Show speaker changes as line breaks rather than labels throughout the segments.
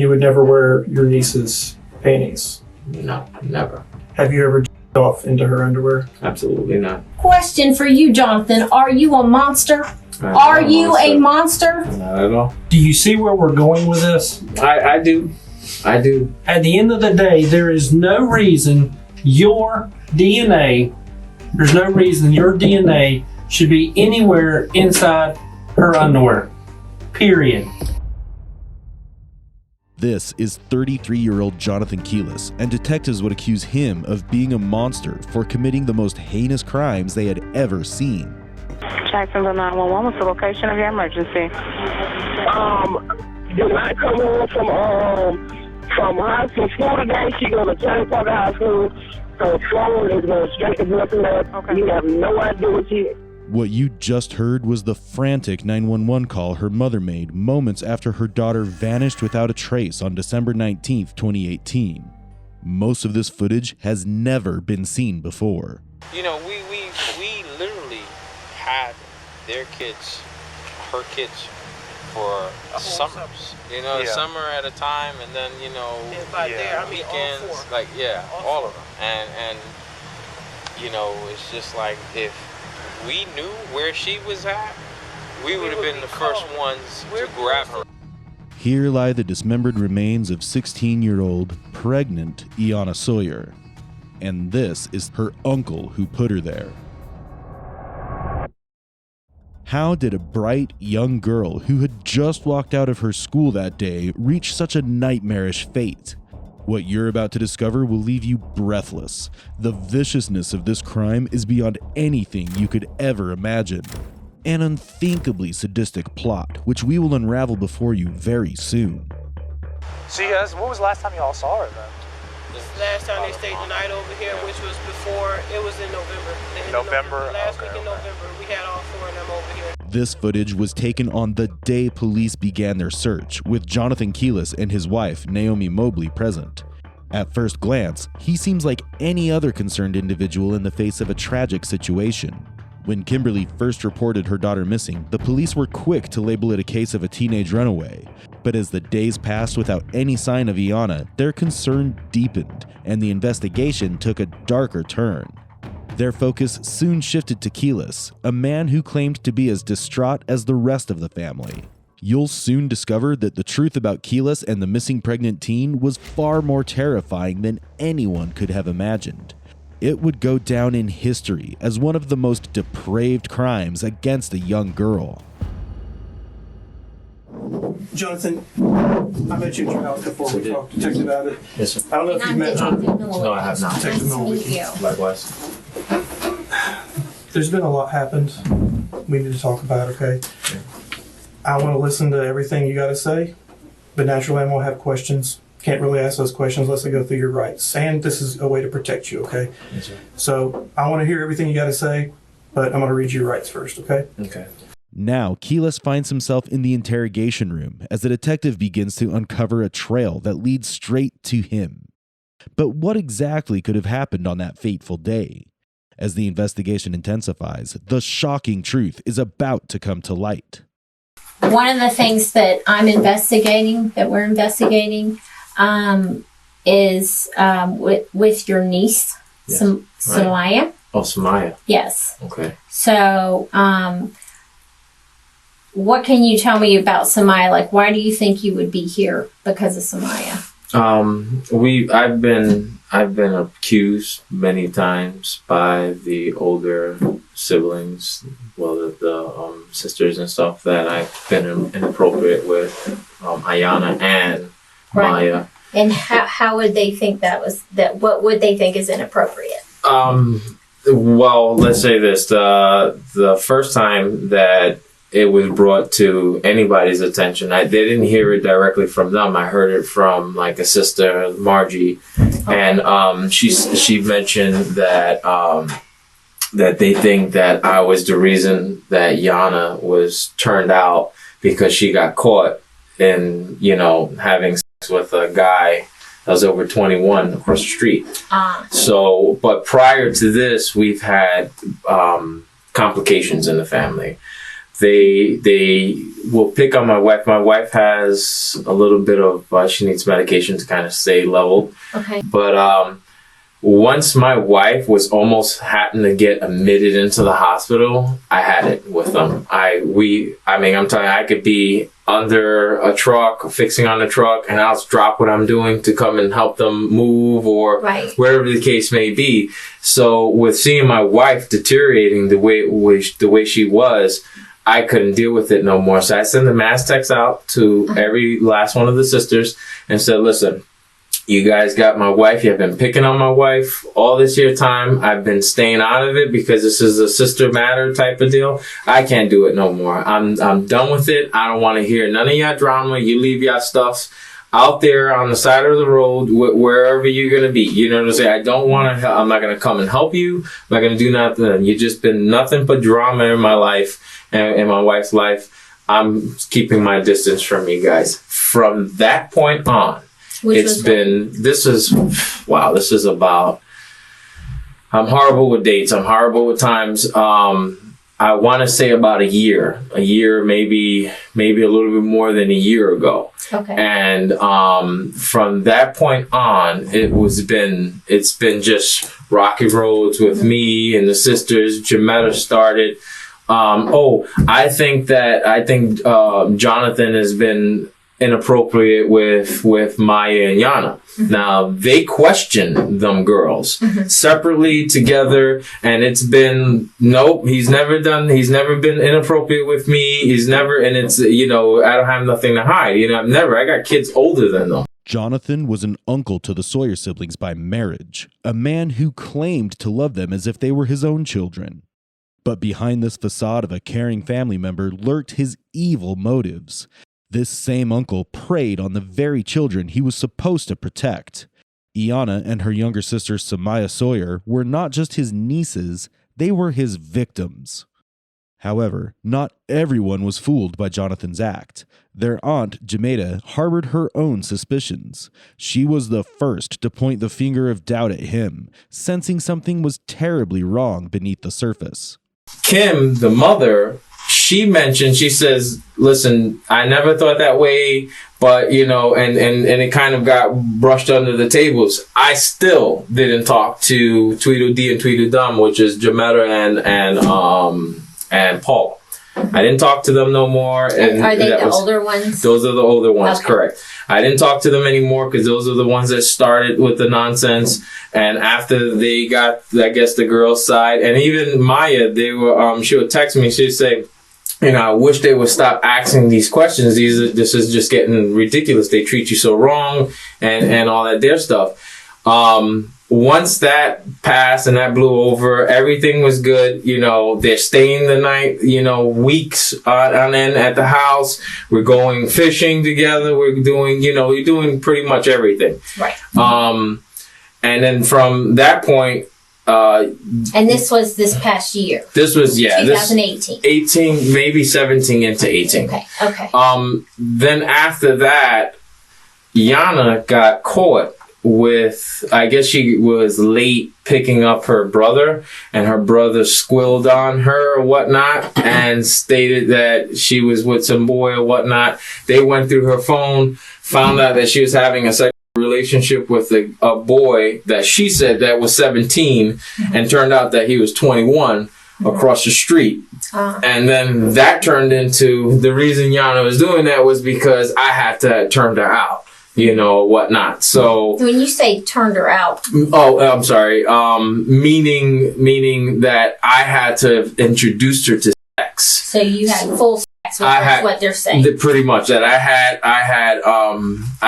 you would never wear your niece's panties?
No, never.
Have you ever off into her underwear?
Absolutely not.
Question for you, Jonathan. Are you a monster? Are you a monster?
Not at all.
Do you see where we're going with this?
I do. I do.
At the end of the day, there is no reason your DNA should be anywhere inside her underwear. Period.
This is 33-year-old Jonathan Keyless, and detectives would accuse him of being a monster for committing the most heinous crimes they had ever seen.
Jacksonville 911, what's the location of your emergency?
Did I come home from high school today? She go to Cherry Park High School. Her phone is going straight to voicemail. Okay. You have no idea what she is.
What you just heard was the frantic 911 call her mother made moments after her daughter vanished without a trace on December 19th, 2018. Most of this footage has never been seen before.
You know, we literally had her kids for summers. You know, summer at a time, and then, you know, weekends, all of them. And you know, it's just like, if we knew where she was at, we would have been the first ones to grab her.
Here lie the dismembered remains of 16-year-old, pregnant Iyana Sawyer. And this is her uncle who put her there. How did a bright young girl who had just walked out of her school that day reach such a nightmarish fate? What you're about to discover will leave you breathless. The viciousness of this crime is beyond anything you could ever imagine. An unthinkably sadistic plot, which we will unravel before you very soon.
So you guys, when was the last time you all saw her then?
Last time they stayed the night over here, which was before, it was in November. Last week in November, we had all four of them over here.
This footage was taken on the day police began their search, with Jonathan Keyless and his wife, Naomi Mobley, present. At first glance, he seems like any other concerned individual in the face of a tragic situation. When Kimberly first reported her daughter missing, the police were quick to label it a case of a teenage runaway. But as the days passed without any sign of Iyana, their concern deepened, and the investigation took a darker turn. Their focus soon shifted to Keyless, a man who claimed to be as distraught as the rest of the family. You'll soon discover that the truth about Keyless and the missing pregnant teen was far more terrifying than anyone could have imagined. It would go down in history as one of the most depraved crimes against a young girl.
Jonathan, I met you at your house before we talked detective about it.
Yes, sir.
I don't know if you've met
No, I have not.
Detective Miller.
Likewise.
There's been a lot happened. We need to talk about, okay?
Yeah.
I want to listen to everything you got to say, but naturally I'm going to have questions. Can't really ask those questions unless I go through your rights. And this is a way to protect you, okay?
Yes, sir.
So I want to hear everything you got to say, but I'm going to read your rights first, okay?
Okay.
Now, Keyless finds himself in the interrogation room as the detective begins to uncover a trail that leads straight to him. But what exactly could have happened on that fateful day? As the investigation intensifies, the shocking truth is about to come to light.
One of the things that we're investigating, is with your niece,
Yes.
Samaya.
Right. Oh, Samaya.
Yes.
Okay. So,
what can you tell me about Samaya? Like, why do you think you would be here because of Samaya?
I've been accused many times by the older siblings, the sisters and stuff, that I've been inappropriate with Iyana and Maya.
And how would they think what would they think is inappropriate?
Well, let's say this: the first time that it was brought to anybody's attention, they didn't hear it directly from them. I heard it from like a sister, Margie, and she mentioned that that they think that I was the reason that Iyana was turned out because she got caught in, having sex with a guy that was over 21 across the street. So, but prior to this, we've had complications in the family. they will pick on my wife. My wife has a little bit of she needs medication to kind of stay level.
Okay.
But once my wife was almost having to get admitted into the hospital, I had it with them. I'm telling you, I could be under a truck, fixing on a truck, and I'll drop what I'm doing to come and help them move or wherever the case may be. So with seeing my wife deteriorating the way she was, I couldn't deal with it no more. So I sent the mass text out to every last one of the sisters and said, listen, you guys got my wife. You have been picking on my wife all this year time. I've been staying out of it because this is a sister matter type of deal. I can't do it no more. I'm done with it. I don't want to hear none of your drama. You leave your stuff out there on the side of the road, wherever you're going to be. You know what I'm saying? I don't want to, I'm not going to come and help you. I'm not going to do nothing. You've just been nothing but drama in my life and in my wife's life. I'm keeping my distance from you guys. From that point on, this is about, I'm horrible with dates. I'm horrible with times. I want to say about a year, maybe a little bit more than a year ago.
Okay.
And, from that point on, it's been just rocky roads with me and the sisters. Jametta started. I think Jonathan has been inappropriate with Maya and Iyana. Mm-hmm. Now they question them girls separately, together, and it's been he's never been inappropriate with me. And it's I don't have nothing to hide. I got kids older than them.
Jonathan was an uncle to the Sawyer siblings by marriage, a man who claimed to love them as if they were his own children. But behind this facade of a caring family member lurked his evil motives. This same uncle preyed on the very children he was supposed to protect. Iyana and her younger sister Iyana Sawyer were not just his nieces, they were his victims. However, not everyone was fooled by Jonathan's act. Their aunt, Jametta, harbored her own suspicions. She was the first to point the finger of doubt at him, sensing something was terribly wrong beneath the surface.
Kim, the mother, she says, listen, I never thought that way, but, and it kind of got brushed under the tables. I still didn't talk to Tweedledee and Tweedledum, which is Jametta and Paul. I didn't talk to them no more. And
are they the older ones?
Those are the older ones,
okay.
Correct. I didn't talk to them anymore because those are the ones that started with the nonsense. And after they got, I guess, the girls' side, and even Maya, they were, she would text me, she'd say, I wish they would stop asking these questions. This is just getting ridiculous. They treat you so wrong and all that their stuff. Once that passed and that blew over, everything was good. They're staying the night, weeks on end at the house. We're going fishing together. We're doing pretty much everything.
Right.
And then from that point,
and this was this past year.
This was
2018.
18, maybe 17 into 18.
Okay.
Then after that, Iyana got caught with, I guess she was late picking up her brother, and her brother squilled on her or whatnot and stated that she was with some boy or whatnot. They went through her phone, found out that she was having a sexual relationship with a boy that she said that was 17, and turned out that he was 21 across the street. And then that turned into, the reason Iyana was doing that was because I had to turn her out, whatnot. So
when you say turned her out,
I'm sorry. Meaning that I had to introduce her to sex.
So you had full sex with her, is what they're saying.
Pretty much that I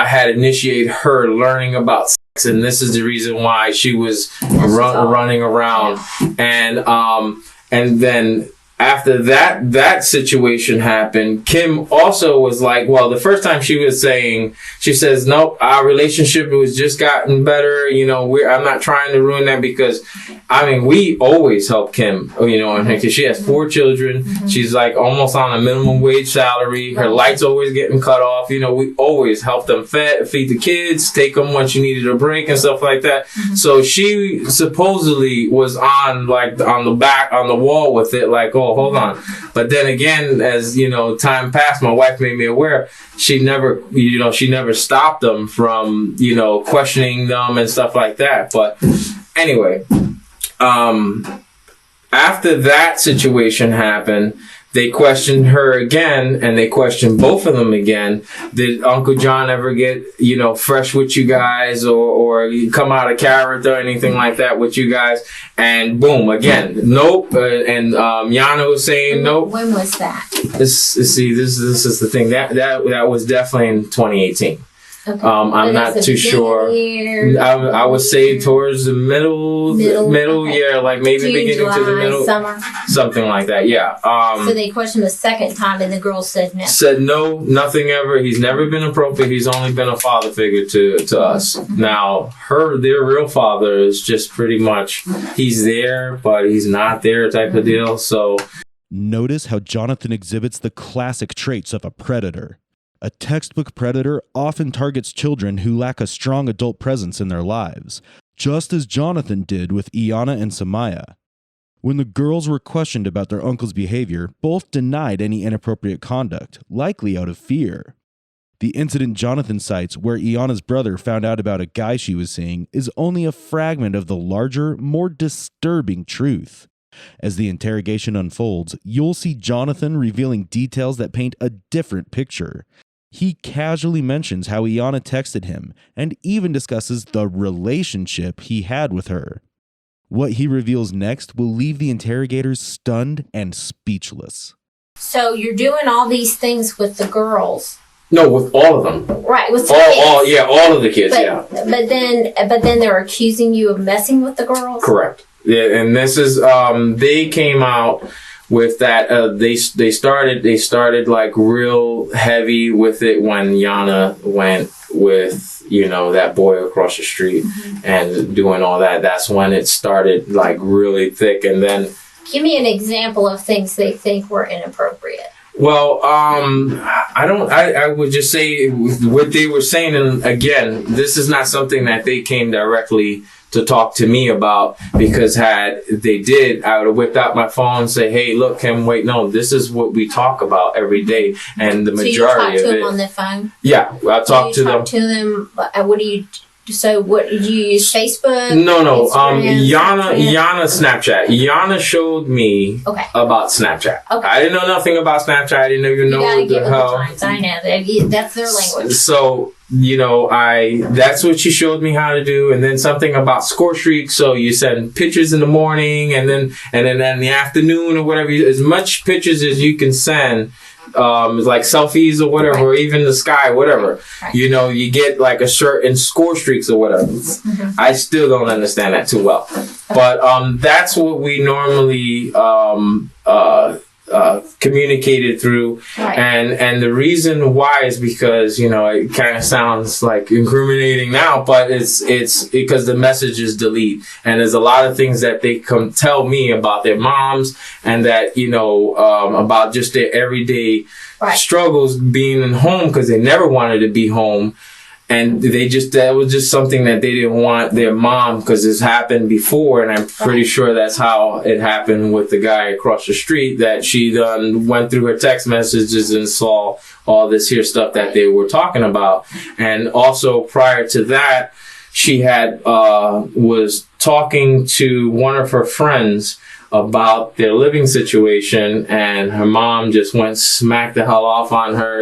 had initiated her learning about sex, and this is the reason why she was running around. Yeah. And then after that situation happened, Kim also was like, well, the first time she says, nope, our relationship was just gotten better. I'm not trying to ruin that because, we always help Kim, because she has 4 children. Mm-hmm. She's like almost on a minimum wage salary. Her lights always getting cut off. We always help them feed the kids, take them when she needed a break and stuff like that. Mm-hmm. So she supposedly was on the wall with it, like, oh, whoa, hold on. But then again, as you know, time passed, my wife made me aware. She never stopped them from, questioning them and stuff like that. But anyway, after that situation happened, they questioned her again, and they questioned both of them again. Did Uncle John ever get, fresh with you guys or come out of character or anything like that with you guys? And boom, again, nope. And Iyana was saying nope.
When was that?
This is the thing. That was definitely in 2018.
Okay.
I'm not too sure. I would say towards the middle
okay.
year, like maybe
June,
beginning
July,
to the middle,
summer.
something like that. Yeah.
So they questioned the second time, and the girl said no.
Said no, nothing ever. He's never been appropriate. He's only been a father figure to us.
Mm-hmm.
Now, their real father is just pretty much he's there, but he's not there type of deal. So
notice how Jonathan exhibits the classic traits of a predator. A textbook predator often targets children who lack a strong adult presence in their lives, just as Jonathan did with Iyana and Samaya. When the girls were questioned about their uncle's behavior, both denied any inappropriate conduct, likely out of fear. The incident Jonathan cites where Iyana's brother found out about a guy she was seeing is only a fragment of the larger, more disturbing truth. As the interrogation unfolds, you'll see Jonathan revealing details that paint a different picture. He casually mentions how Iyana texted him and even discusses the relationship he had with her. What he reveals next will leave the interrogators stunned and speechless.
So you're doing all these things with the girls.
no, with all of them.
Right, with the kids.
All of the kids.
But then they're accusing you of messing with the girls.
Correct. Yeah, and this is they came out with that. They started like real heavy with it when Iyana went with that boy across the street and doing all that. That's when it started like really thick. And then
give me an example of things they think were inappropriate.
Well, I would just say what they were saying, and again, this is not something that they came directly to talk to me about, because had they did, I would have whipped out my phone and say, hey, look, no, this is what we talk about every day. And the majority of it. So you talk to
them on the phone?
Yeah, I talk to them.
What do you So what, did you use Facebook?
No. Iyana Snapchat. Iyana showed me about Snapchat. Okay. I didn't know nothing about Snapchat. I didn't even know what the hell.
I know. That's their language.
So, that's what she showed me how to do. And then something about score streaks. So you send pictures in the morning and then in the afternoon or whatever, as much pictures as you can send. Like selfies or whatever, or even the sky, whatever. Right. You get like a certain score streaks or whatever. Mm-hmm. I still don't understand that too well. But that's what we normally communicated through. Right. And the reason why is because, it kind of sounds like incriminating now, but it's because the messages delete. And there's a lot of things that they come tell me about their moms and that, about just their everyday struggles being in home, because they never wanted to be home. And that was just something that they didn't want their mom, because this happened before, and I'm pretty sure that's how it happened with the guy across the street, that she done went through her text messages and saw all this here stuff that they were talking about. And also prior to that, she had was talking to one of her friends about their living situation, and her mom just went smack the hell off on her,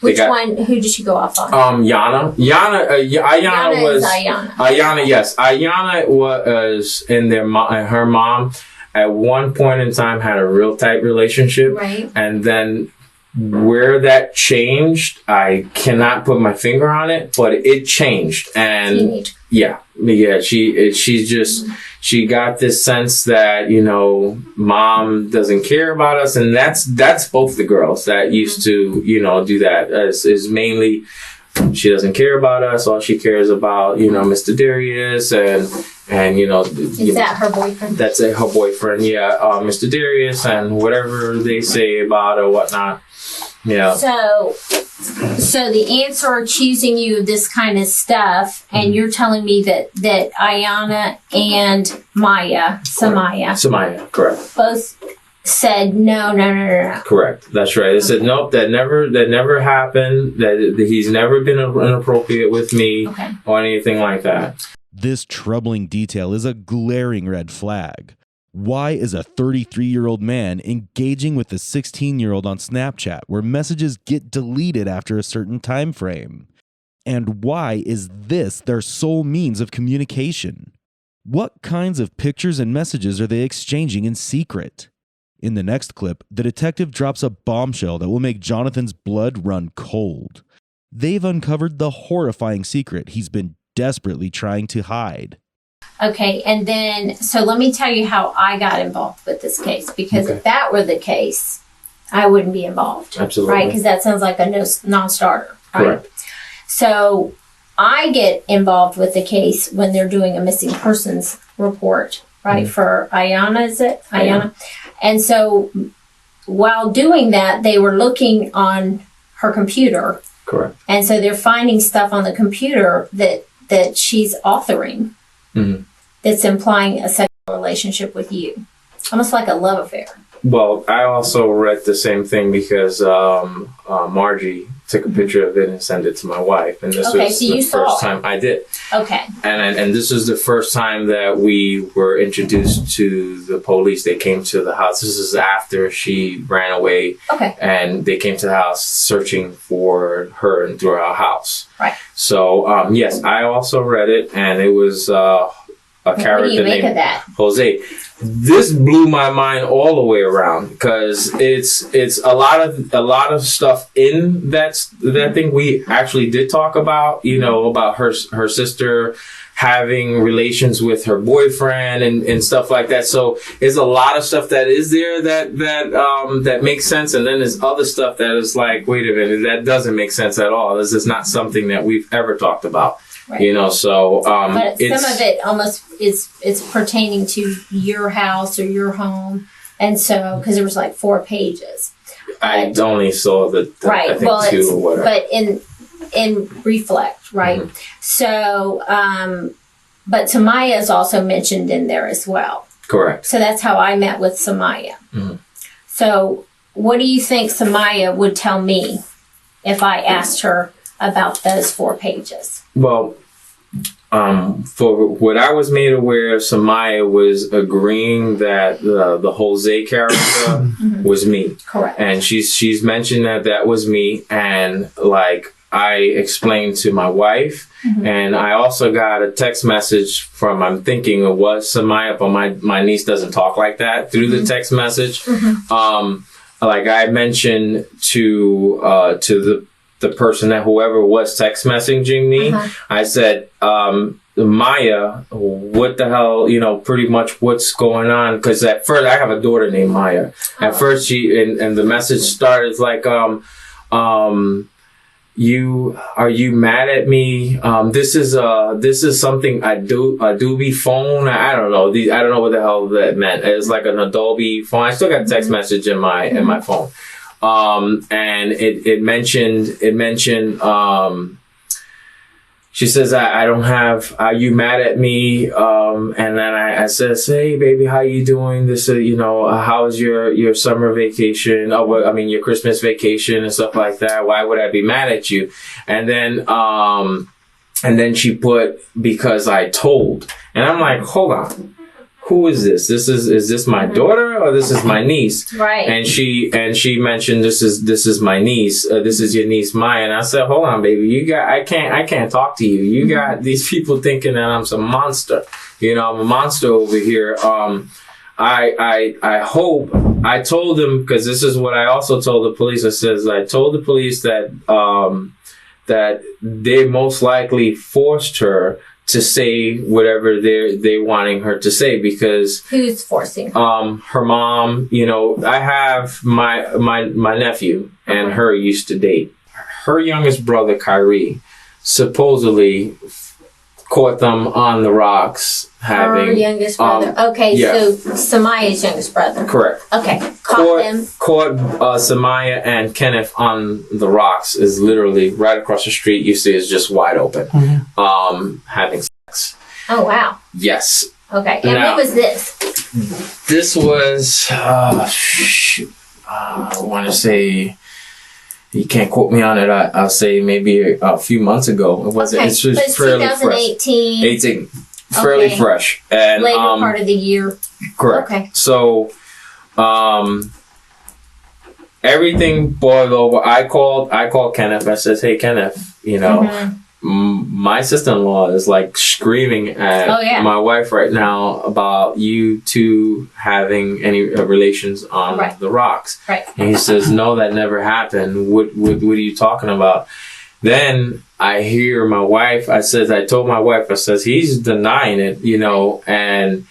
Which one? Who did she go off on?
Iyana. Iyana was Iyana. Iyana, yes. Iyana was her mom at one point in time had a real tight relationship. Right. And then where that changed, I cannot put my finger on it, but it changed. And she got this sense that, mom doesn't care about us. And that's both the girls that used to, do that. Is mainly she doesn't care about us. All she cares about, Mr. Darius and is
that her boyfriend?
That's her boyfriend. Yeah. Mr. Darius and whatever they say about or whatnot. Yeah.
So the ants are accusing you of this kind of stuff, and you're telling me that Iyana and Samaya,
correct,
said no.
Correct. That's right. It said nope. That never happened. That he's never been inappropriate with me or anything like that.
This troubling detail is a glaring red flag. Why is a 33-year-old man engaging with a 16-year-old on Snapchat where messages get deleted after a certain time frame? And why is this their sole means of communication? What kinds of pictures and messages are they exchanging in secret? In the next clip, the detective drops a bombshell that will make Jonathan's blood run cold. They've uncovered the horrifying secret he's been desperately trying to hide.
Okay, and then, so let me tell you how I got involved with this case, because if that were the case, I wouldn't be involved.
Absolutely.
Right, because that sounds like a non-starter. Right?
Correct.
So I get involved with the case when they're doing a missing persons report, right, for Iyana, is it? Iyana. And so while doing that, they were looking on her computer.
Correct.
And so they're finding stuff on the computer that she's authoring that's implying a sexual relationship with you. Almost like a love affair.
Well, I also read the same thing because Margie took a picture of it and sent it to my wife, and this was
so
the first time I did.
Okay.
And this was the first time that we were introduced to the police. They came to the house. This is after she ran away.
Okay.
And they came to the house searching for her and through our house.
Right.
So yes, I also read it, and it was a character
what do you make
named
of that?
Jose. This blew my mind all the way around because it's a lot of stuff in that thing we actually did talk about, about her sister having relations with her boyfriend and stuff like that. So there's a lot of stuff that is there that makes sense, and then there's other stuff that is like, wait a minute, that doesn't make sense at all. This is not something that we've ever talked about. Right.
But some of it almost it's pertaining to your house or your home, and so because there was like 4 pages.
I only saw the
right.
I think 2 or whatever.
But in Reflect, right? So, but Samaya is also mentioned in there as well.
Correct.
So that's how I met with Samaya. So, what do you think Samaya would tell me if I asked her about those 4 pages?
Well, for what I was made aware of, Samaya was agreeing that the Jose character was me.
Correct.
And she's mentioned that was me, and like I explained to my wife, and I also got a text message from, I'm thinking it was Samaya, but my niece doesn't talk like that through the text message. Like I mentioned to the person that whoever was text messaging me, I said, Maya, what the hell, pretty much what's going on? Because at first, I have a daughter named Maya. At first, she, and the message started like, are you mad at me? This is something Adobe phone. I don't know. I don't know what the hell that meant. It's like an Adobe phone. I still got a text message in my phone. And it mentioned, she says, I don't have, are you mad at me? And then I says, hey baby, how you doing? This, how's your summer vacation? Your Christmas vacation and stuff like that. Why would I be mad at you? And then she put, because I told, and I'm like, hold on. Who is this? Is this my daughter or this is my niece?
Right.
And she mentioned this is my niece. This is your niece Maya. And I said, hold on, baby. I can't talk to you. You got these people thinking that I'm some monster. I'm a monster over here. I hope I told them, because this is what I also told the police. I told the police that they most likely forced her to say whatever they're wanting her to say, because
who's forcing her?
Her mom. I have my nephew and her used to date. Her youngest brother Kyrie supposedly caught them on the rocks having
her youngest brother. So Samaya's youngest brother.
Correct.
Okay, caught
Samaya and Kenneth on the rocks is literally right across the street. You see, it's just wide open, having sex.
Oh wow.
Yes.
Okay, and what was this?
This was, I want to say, you can't quote me on it. I'll say maybe a few months ago. It wasn't.
Okay.
It's just
It's
fairly
2018.
18. Fairly
Okay.
fresh. And
Later part of the year.
correct.
Okay.
So, everything boiled over. I called Kenneth. I says, "Hey, Kenneth, you know, my sister-in-law is like screaming at my wife right now about you two having any relations on the rocks."
Right.
And he says, "No, that never happened. What are you talking about?" Then I hear my wife. I told my wife. I says, "He's denying it, you know," and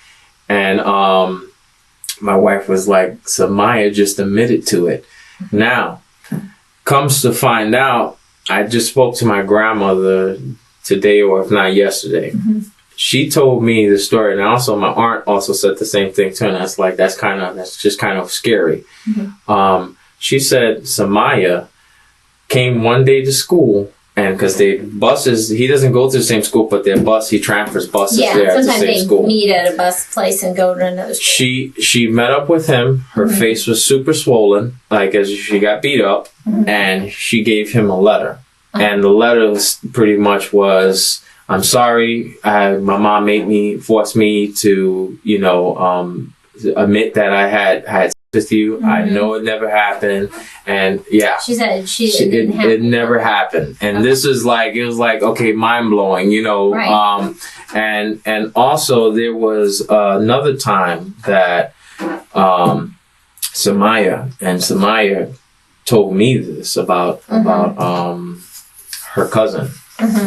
my wife was like, "Samaya just admitted to it." Now, comes to find out, I just spoke to my grandmother today, or if not yesterday. She told me the story, and also my aunt also said the same thing too. And that's just kind of scary. She said Samaya came one day to school, and because he doesn't go to the same school, but he transfers buses there at the
sometimes
same
they
school.
meet at a bus place and go to another school.
She met up with him. Her face was super swollen, like as she got beat up, and she gave him a letter. And the letter pretty much was, "I'm sorry, my mom forced me to, you know, admit that I had sex with you. I know it never happened." And
She said it didn't happen.
It never happened. And this is like, it was like, okay, mind blowing, you know.
Right.
And also there was another time that Samaya told me this about her cousin,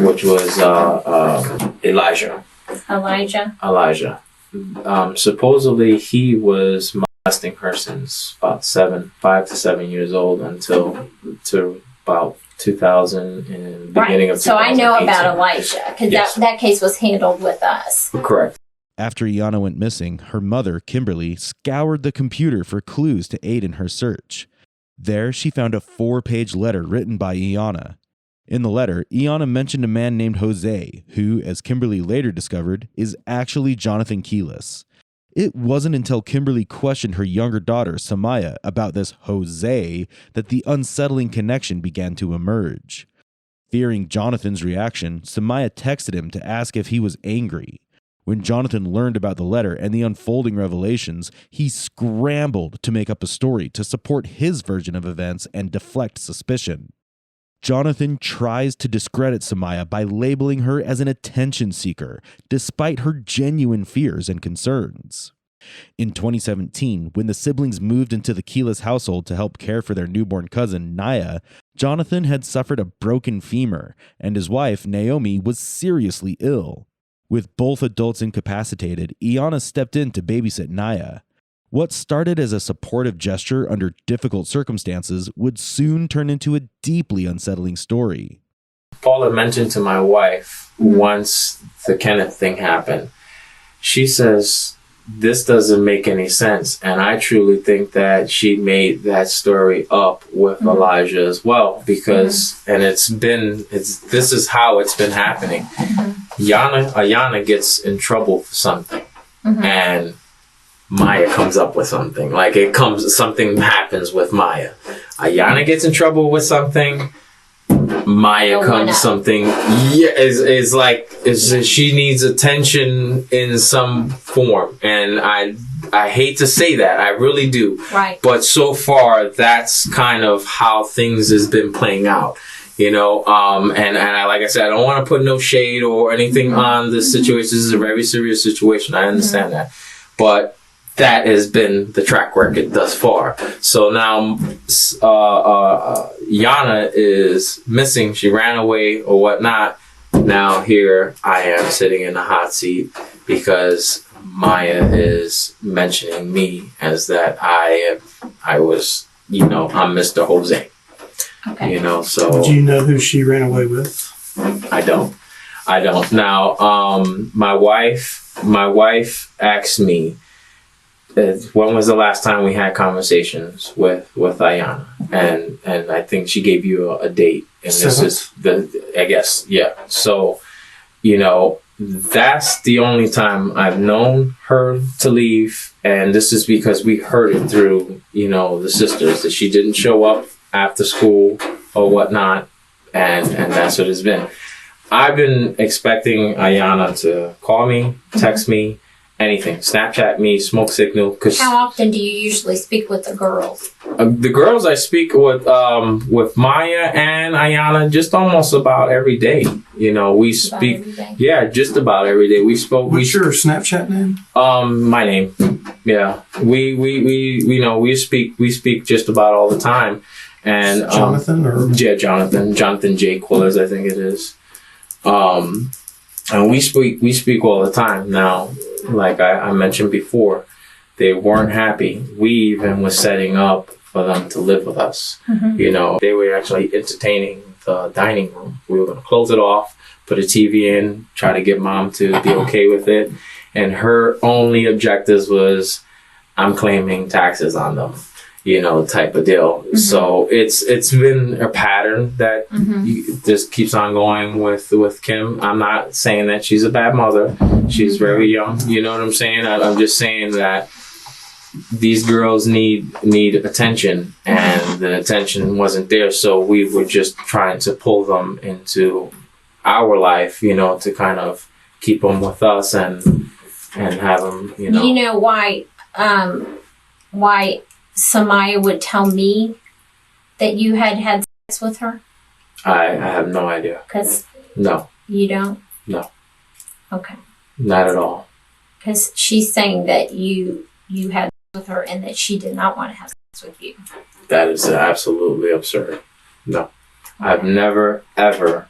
which was Elijah. Elijah. Supposedly he was molesting her since about 5 to 7 years old until about 2000 and beginning of 2018.
So I know about Elijah because that case was handled with us.
Correct.
After Iyana went missing, her mother, Kimberly, scoured the computer for clues to aid in her search. There, she found a 4-page letter written by Iyana. In the letter, Iyana mentioned a man named Jose, who, as Kimberly later discovered, is actually Jonathan Keyless. It wasn't until Kimberly questioned her younger daughter, Samaya, about this Jose that the unsettling connection began to emerge. Fearing Jonathan's reaction, Samaya texted him to ask if he was angry. When Jonathan learned about the letter and the unfolding revelations, he scrambled to make up a story to support his version of events and deflect suspicion. Jonathan tries to discredit Samaya by labeling her as an attention seeker, despite her genuine fears and concerns. In 2017, when the siblings moved into the Keyless household to help care for their newborn cousin, Naya, Jonathan had suffered a broken femur, and his wife, Naomi, was seriously ill. With both adults incapacitated, Iyana stepped in to babysit Naya. What started as a supportive gesture under difficult circumstances would soon turn into a deeply unsettling story.
Paula mentioned to my wife once the Kenneth thing happened, she says, "This doesn't make any sense." And I truly think that she made that story up with Elijah as well, because, and this is how it's been happening. Iyana gets in trouble for something, and Maya comes up with something. Like something happens with Maya. Iyana gets in trouble with something. Maya comes something. She needs attention in some form, and I hate to say that, I really do.
Right.
But so far, that's kind of how things has been playing out. You know, and I, like I said, I don't want to put no shade or anything on this situation. This is a very serious situation. I understand that. But that has been the track record thus far. So now, Iyana is missing. She ran away or whatnot. Now here I am sitting in the hot seat because Maya is mentioning me as that I was, you know, I'm Mr. Jose.
Okay.
You know, so.
Do you know who she ran away with?
I don't. Now, my wife asked me, when was the last time we had conversations with Iyana? And I think she gave you a date. And this is I guess, yeah. So, you know, that's the only time I've known her to leave. And this is because we heard it through, the sisters, that she didn't show up after school or whatnot. And that's what it's been. I've been expecting Iyana to call me, text me, anything, Snapchat me, smoke signal.
How often do you usually speak with the girls?
The girls I speak with Maya and Iyana just almost about every day. We speak. Yeah, just about every day. We spoke.
What's your Snapchat name?
My name. Yeah, we speak just about all the time. And
Jonathan
Jonathan J. Quillers, I think it is. And we speak all the time. Now, like I mentioned before, they weren't happy. We even was setting up for them to live with us. Mm-hmm. They were actually entertaining the dining room. We were going to close it off, put a TV in, try to get mom to be okay with it. And her only objectives was, I'm claiming taxes on them, type of deal. Mm-hmm. So it's been a pattern that just keeps on going with Kim. I'm not saying that she's a bad mother. She's very young. You know what I'm saying? I'm just saying that these girls need attention, and the attention wasn't there. So we were just trying to pull them into our life, to kind of keep them with us and have them,
You know why Samaya would tell me that you had sex with her?
I have no idea. No.
You don't?
No.
Okay.
Not at all.
Because she's saying that you had sex with her and that she did not want to have sex with you.
That is absolutely absurd. No. Okay. I've never, ever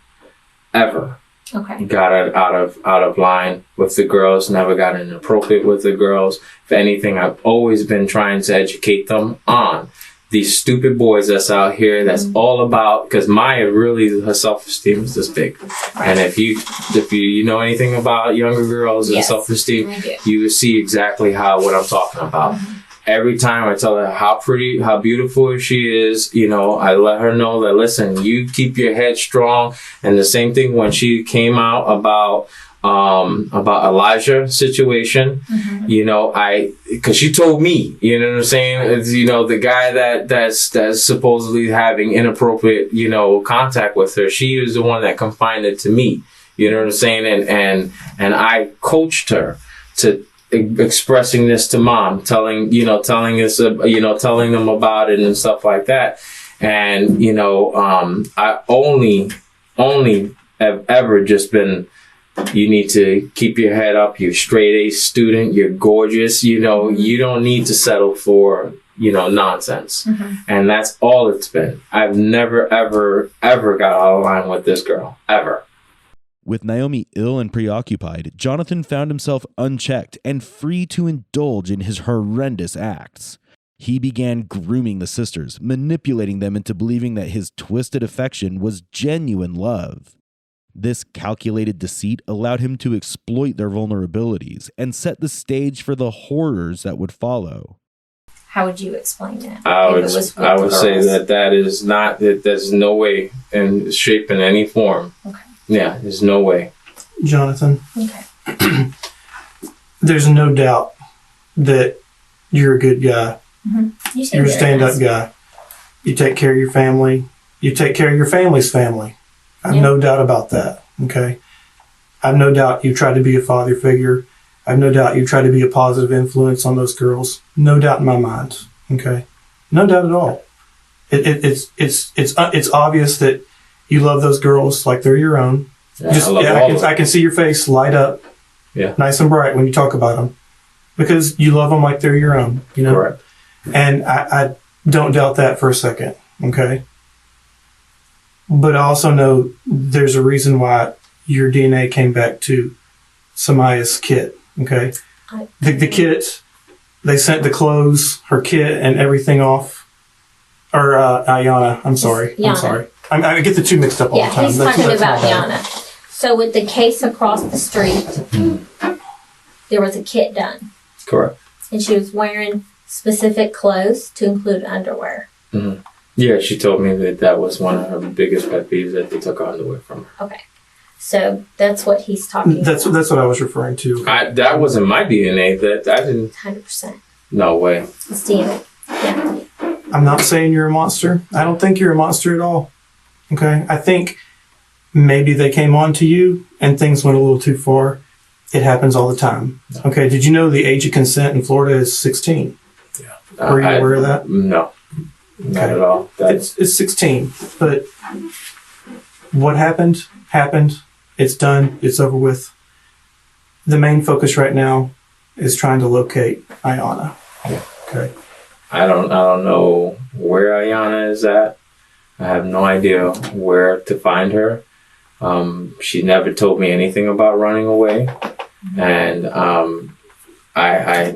got it out of line with the girls, never got inappropriate with the girls. If anything, I've always been trying to educate them on these stupid boys that's out here that's all about, because Maya really, her self-esteem is this big. Right. And if you know anything about younger girls and self-esteem, you see exactly what I'm talking about. Mm-hmm. Every time I tell her how pretty, how beautiful she is, I let her know that, listen, you keep your head strong. And the same thing when she came out about Elijah situation, because she told me, you know what I'm saying? It's, the guy that's supposedly having inappropriate, contact with her, she was the one that confided to me, you know what I'm saying? And I coached her to expressing this to mom, telling them about it and stuff like that. And, I only have ever just been, you need to keep your head up. You're straight A student. You're gorgeous. You don't need to settle for, nonsense. Mm-hmm. And that's all it's been. I've never, ever, ever got out of line with this girl. Ever.
With Naomi ill and preoccupied, Jonathan found himself unchecked and free to indulge in his horrendous acts. He began grooming the sisters, manipulating them into believing that his twisted affection was genuine love. This calculated deceit allowed him to exploit their vulnerabilities and set the stage for the horrors that would follow.
How would you explain that?
I would say that there's no way in shape in any form. Okay. Yeah, there's no way.
Jonathan.
Okay.
There's no doubt that you're a good guy. Mm-hmm. You're a stand-up guy. You take care of your family. You take care of your family's family. I have no doubt about that. Okay. I have no doubt you try to be a father figure. I have no doubt you try to be a positive influence on those girls. No doubt in my mind. Okay. No doubt at all. It's obvious that you love those girls like they're your own. I can see your face light up. Yeah. Nice and bright when you talk about them, because you love them like they're your own.
Correct.
And I don't doubt that for a second. Okay. But I also know there's a reason why your DNA came back to Samaya's kit. Okay. The kit, they sent the clothes, her kit, and everything off. Or Iyana. I'm sorry.
Iyana.
I'm sorry. I get the two mixed up all the time.
Yeah, he's talking about Iyana. So with the case across the street, there was a kit done.
Correct.
And she was wearing specific clothes to include underwear.
Mm-hmm. Yeah, she told me that was one of her biggest pet peeves, that they took underwear from her.
Okay. So that's what he's talking
That's
about.
that's what I was referring to.
That wasn't my DNA. That I didn't.
100%.
No way.
It's DNA. Yeah.
I'm not saying you're a monster. I don't think you're a monster at all. Okay? I think maybe they came on to you and things went a little too far. It happens all the time. Okay, did you know the age of consent in Florida is 16?
Yeah.
Were you aware of that?
No. Not at all.
It's 16. But what happened. It's done. It's over with. The main focus right now is trying to locate Iyana.
Yeah.
Okay.
I don't know where Iyana is at. I have no idea where to find her. She never told me anything about running away, and I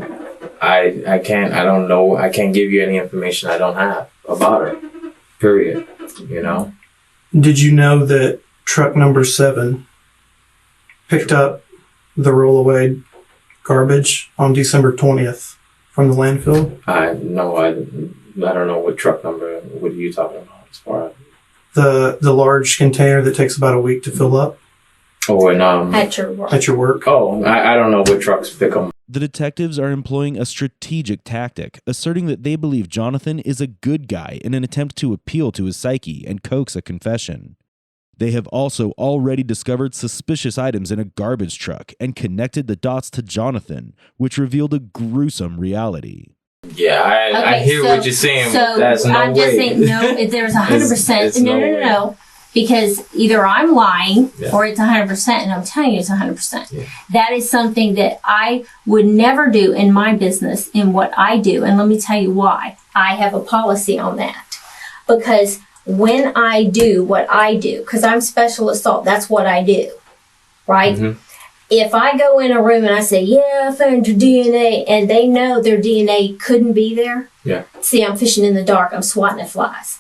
can't. I don't know. I can't give you any information I don't have about her. Period. You know.
Did you know that truck number 7 picked up the rollaway garbage on December 20th from the landfill?
I don't know what truck number. What are you talking about as far as
the large container that takes about a week to fill up?
Oh, and
At your work.
At your work?
Oh, I don't know what trucks pick them.
The detectives are employing a strategic tactic, asserting that they believe Jonathan is a good guy in an attempt to appeal to his psyche and coax a confession. They have also already discovered suspicious items in a garbage truck and connected the dots to Jonathan, which revealed a gruesome reality.
Yeah, I hear what you're saying.
So
That's no
I'm
way.
just saying, no, there's 100%.
It's
No. Because either I'm lying or it's 100%, and I'm telling you it's 100%.
Yeah.
That is something that I would never do in my business, in what I do. And let me tell you why. I have a policy on that. Because when I do what I do, because I'm special assault, that's what I do, right? Mm-hmm. If I go in a room and I say, yeah, I found your DNA, and they know their DNA couldn't be there, see, I'm fishing in the dark, I'm swatting at flies.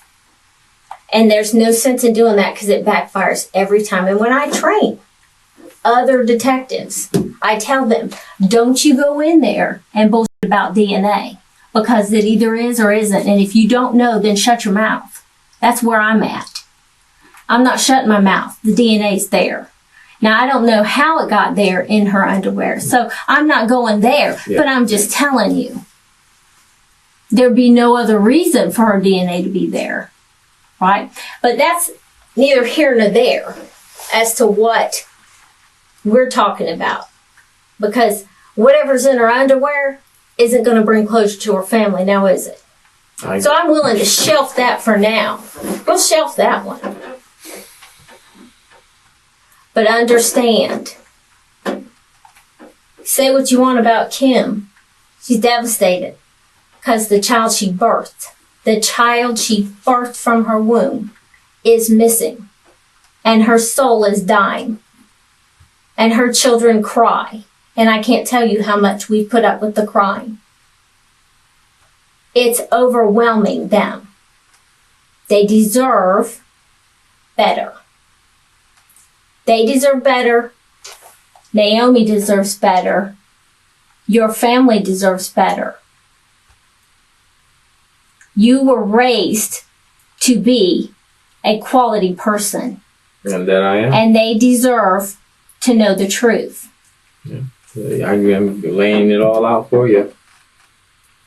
And there's no sense in doing that because it backfires every time. And when I train other detectives, I tell them, don't you go in there and bullshit about DNA, because it either is or isn't. And if you don't know, then shut your mouth. That's where I'm at. I'm not shutting my mouth. The DNA's there. Now, I don't know how it got there in her underwear, so I'm not going there, but I'm just telling you. There'd be no other reason for her DNA to be there, right? But that's neither here nor there as to what we're talking about, because whatever's in her underwear isn't going to bring closure to her family, now is it? So I'm willing to shelf that for now. We'll shelf that one. But understand, say what you want about Kim, she's devastated because the child she birthed from her womb is missing, and her soul is dying, and her children cry, and I can't tell you how much we've put up with the crying. It's overwhelming them. They deserve better. They deserve better. Naomi deserves better. Your family deserves better. You were raised to be a quality person.
And that I am.
And they deserve to know the truth.
Yeah. I'm laying it all out for you.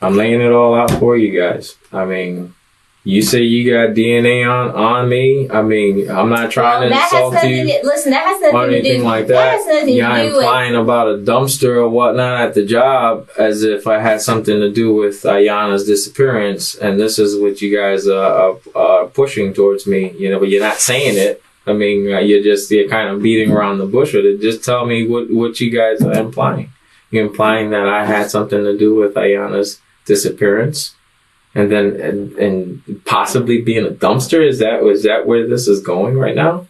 I'm laying it all out for you guys. I mean, you say you got DNA on me. I mean, I'm not trying to insult you.
Listen, that has nothing
or anything
to do.
like
That has nothing
You're
to do with.
implying about a dumpster or whatnot at the job as if I had something to do with Iyana's disappearance, and this is what you guys are pushing towards me. You know, but you're not saying it. I mean, you're kind of beating around the bush with it. Just tell me what you guys are implying. You're implying that I had something to do with Iyana's disappearance, and then and possibly being a dumpster. Is that where this is going right now?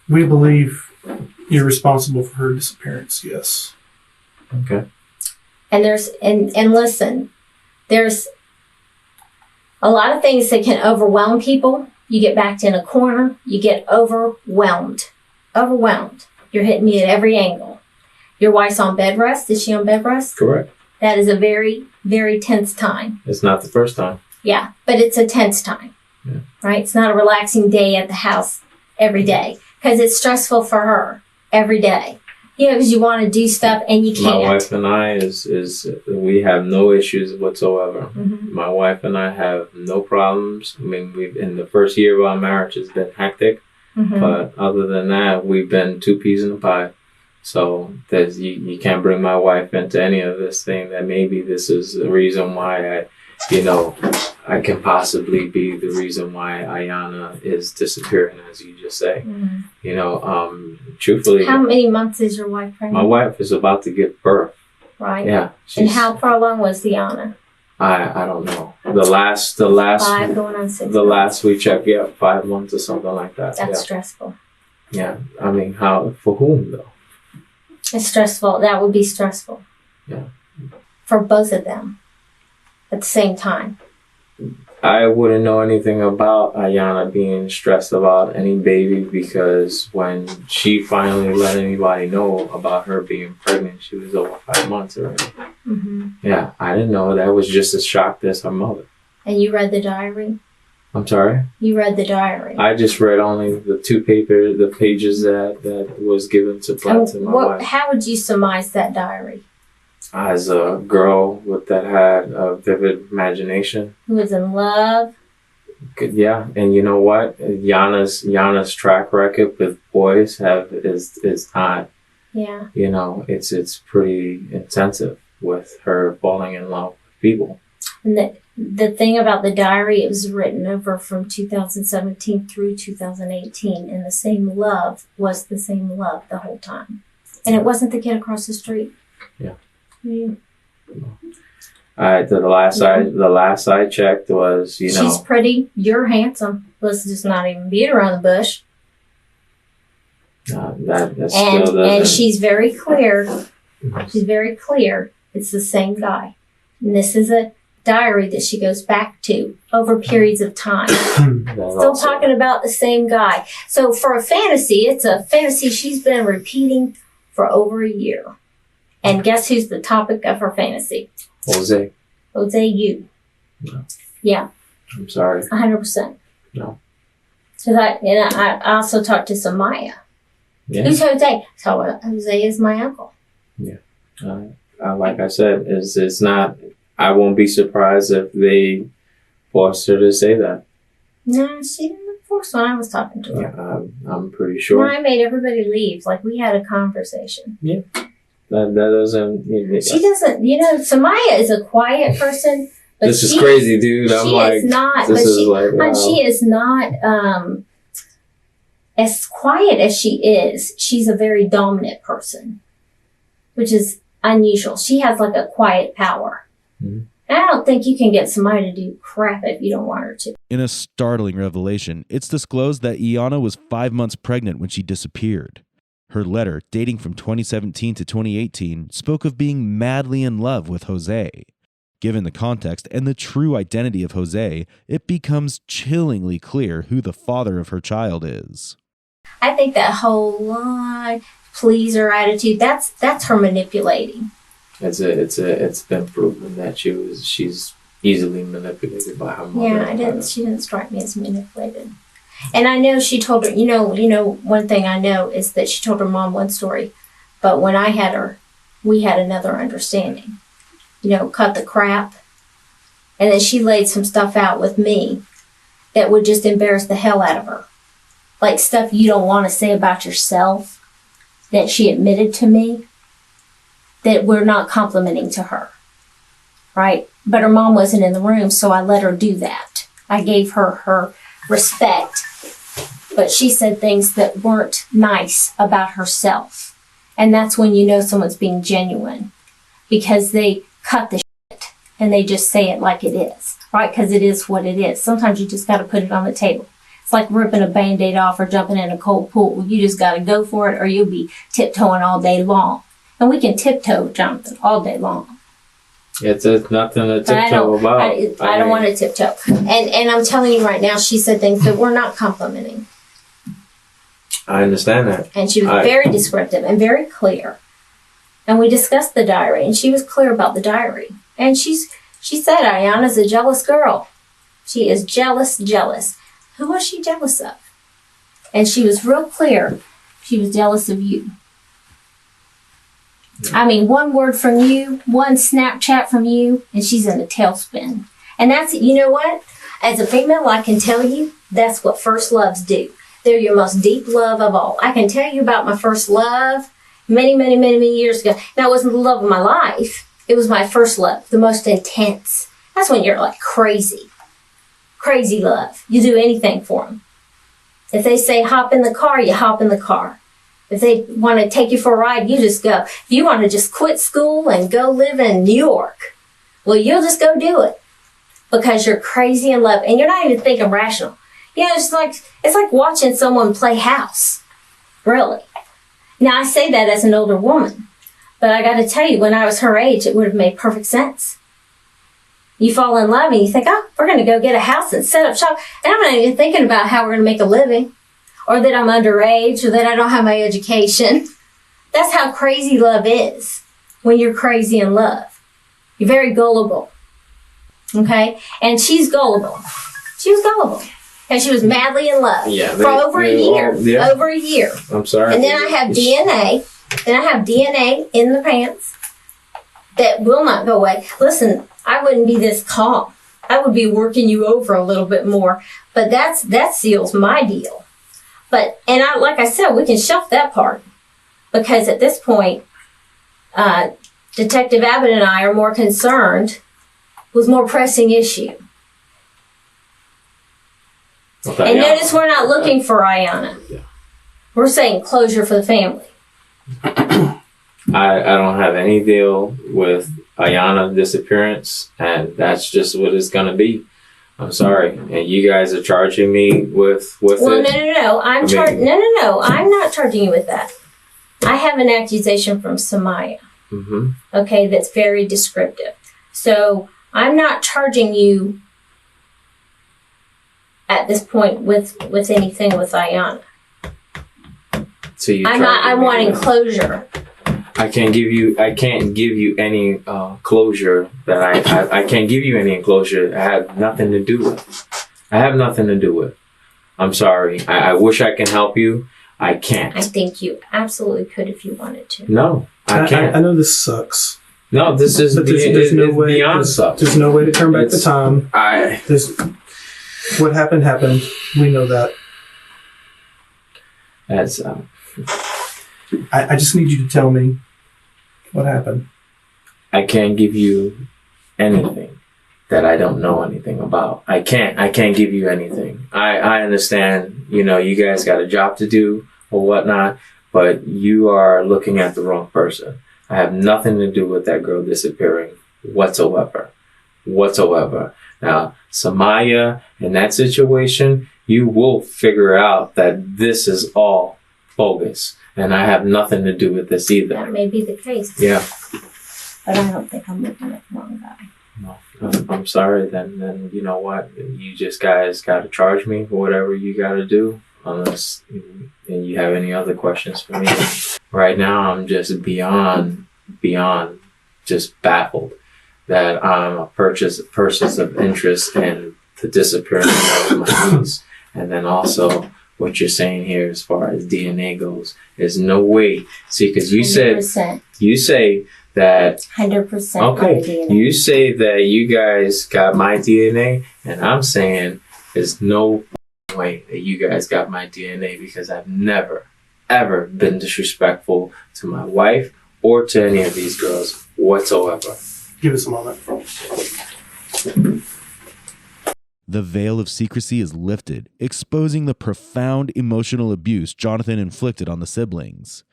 We believe you're responsible for her disappearance. Yes.
Okay.
And listen, there's a lot of things that can overwhelm people. You get backed in a corner. You get overwhelmed. Overwhelmed. You're hitting me at every angle. Your wife's on bed rest. Is she on bed rest?
Correct.
That is a very, very tense time.
It's not the first time.
Yeah, but it's a tense time.
Yeah.
Right? It's not a relaxing day at the house every day. Because it's stressful for her every day. Because you want to do stuff and you can't.
My wife and I we have no issues whatsoever. Mm-hmm. My wife and I have no problems. I mean, in the first year of our marriage, it's been hectic. Mm-hmm. But other than that, we've been two peas in a pie. So you can't bring my wife into any of this thing that maybe this is the reason why I can possibly be the reason why Iyana is disappearing, as you just say. Mm-hmm. Truthfully.
How many months is your wife pregnant?
My wife is about to give birth.
Right.
Yeah.
And how far along was Iyana?
I don't know. The last
5 going on 6
the last we checked, 5 months or something like that.
That's stressful.
Yeah. I mean, for whom though?
It's stressful. That would be stressful.
Yeah.
For both of them at the same time.
I wouldn't know anything about Iyana being stressed about any baby, because when she finally let anybody know about her being pregnant, she was over 5 months already. Mm-hmm. Yeah, I didn't know. That was just as shocked as her mother.
And you read the diary?
I'm sorry?
You read the diary.
I just read only the the pages that was given to my wife.
How would you surmise that diary?
As a girl that had a vivid imagination.
Who was in love.
Yeah, and you know what? Iyana's track record with boys is not.
Yeah.
It's pretty intensive with her falling in love with people.
And the thing about the diary, it was written over from 2017 through 2018, and the same love was the same love the whole time. And it wasn't the kid across the street.
Yeah.
Yeah.
The last I checked was,
she's pretty, you're handsome. Let's just not even beat around the bush. And she's very clear. She's very clear. It's the same guy. And this is a diary that she goes back to over periods of time. Still talking about the same guy. So for a fantasy, it's a fantasy she's been repeating for over a year. And guess who's the topic of her fantasy?
Jose,
you.
No.
Yeah.
I'm sorry.
100%.
No.
Because I also talked to Samaya.
Yeah.
Who's Jose? So Jose is my uncle.
Yeah. Like I said, it's not. I won't be surprised if they forced her to say that.
No, she didn't force when I was talking to her.
Yeah, I'm pretty sure.
When I made everybody leave, like we had a conversation.
Yeah. That doesn't.
She doesn't. Samaya is a quiet person. But
this is crazy, dude.
Is not. Wow. She is not as quiet as she is. She's a very dominant person, which is unusual. She has like a quiet power. Mm-hmm. And I don't think you can get somebody to do crap if you don't want her to.
In a startling revelation, it's disclosed that Iyana was 5 months pregnant when she disappeared. Her letter, dating from 2017 to 2018, spoke of being madly in love with Jose. Given the context and the true identity of Jose, it becomes chillingly clear who the father of her child is.
I think that whole line, pleaser attitude, that's her manipulating.
It's been proven that she's easily manipulated by her mother.
Yeah, she didn't strike me as manipulated. And I know she told her, one thing I know is that she told her mom one story, but when I had her, we had another understanding. Cut the crap. And then she laid some stuff out with me that would just embarrass the hell out of her. Like stuff you don't want to say about yourself that she admitted to me that we're not complimenting to her. Right? But her mom wasn't in the room, so I let her do that. I gave her respect. But she said things that weren't nice about herself. And that's when you know someone's being genuine. Because they cut the shit and they just say it like it is. Right? Because it is what it is. Sometimes you just got to put it on the table. It's like ripping a Band-Aid off or jumping in a cold pool. You just got to go for it or you'll be tiptoeing all day long. And we can tiptoe, Jonathan, all day long.
It's nothing to tiptoe about.
I don't want to tiptoe. And I'm telling you right now, she said things that we're not complimenting.
I understand that.
And she was very descriptive and very clear. And we discussed the diary, and she was clear about the diary. And she said, Iyana's a jealous girl. She is jealous. Who was she jealous of? And she was real clear. She was jealous of you. I mean, one word from you, one Snapchat from you, and she's in a tailspin. And that's, you know what? As a female, I can tell you, that's what first loves do. They're your most deep love of all. I can tell you about my first love many, many, many, many years ago. Now, it wasn't the love of my life. It was my first love, the most intense. That's when you're like crazy. Crazy love. You do anything for them. If they say hop in the car, you hop in the car. If they want to take you for a ride, you just go. If you want to just quit school and go live in New York, well, you'll just go do it because you're crazy in love and you're not even thinking rational. You know, it's like watching someone play house. Really. Now, I say that as an older woman, but I got to tell you, when I was her age, it would have made perfect sense. You fall in love and you think, oh, we're going to go get a house and set up shop. And I'm not even thinking about how we're going to make a living, or that I'm underage, or that I don't have my education. That's how crazy love is when you're crazy in love. You're very gullible. Okay? And she's gullible. She was gullible. And she was madly in love for over a year. Yeah. Over a year.
I'm sorry.
And then I have DNA. Then I have DNA in the pants that will not go away. Listen, I wouldn't be this calm. I would be working you over a little bit more. But that seals my deal. But, and like I said, we can shelf that part. Because at this point, Detective Abbott and I are more concerned with more pressing issue. Okay, and notice we're not looking for Iyana. Yeah. We're saying closure for the family.
I don't have any deal with Iyana's disappearance, and that's just what it's going to be. I'm sorry. And you guys are charging me with it?
No. I'm not charging you with that. I have an accusation from Samaya. Mm-hmm. Okay, that's very descriptive. So I'm not charging you at this point with anything with Iyana.
So
I'm wanting closure.
I can't give you any closure that I can't give you any closure. I have nothing to do with. I'm sorry. I wish I can help you. I can't.
I think you absolutely could if you wanted to.
No, I can't.
I know this sucks.
No, this is there's no way, beyond sucks.
There's no way to turn back the time. What happened. We know that.
That's.
I just need you to tell me what happened.
I can't give you anything that I don't know anything about. I can't give you anything. I understand, you guys got a job to do or whatnot, but you are looking at the wrong person. I have nothing to do with that girl disappearing whatsoever. Now, Samaya, in that situation, you will figure out that this is all bogus. And I have nothing to do with this either.
That may be the case.
Yeah.
But I don't think I'm looking at the wrong guy.
No, I'm sorry. Then you know what? You just guys got to charge me for whatever you got to do. Unless you have any other questions for me. Right now, I'm just beyond just baffled that I'm a person of interest in the disappearance of my niece. And then also, what you're saying here as far as DNA goes, there's no way. See, because you
100%.
you say that
100%.
Okay, you say that you guys got my DNA, and I'm saying there's no way that you guys got my DNA because I've never, ever been disrespectful to my wife or to any of these girls whatsoever.
Give us a moment.
The veil of secrecy is lifted, exposing the profound emotional abuse Jonathan inflicted on the siblings.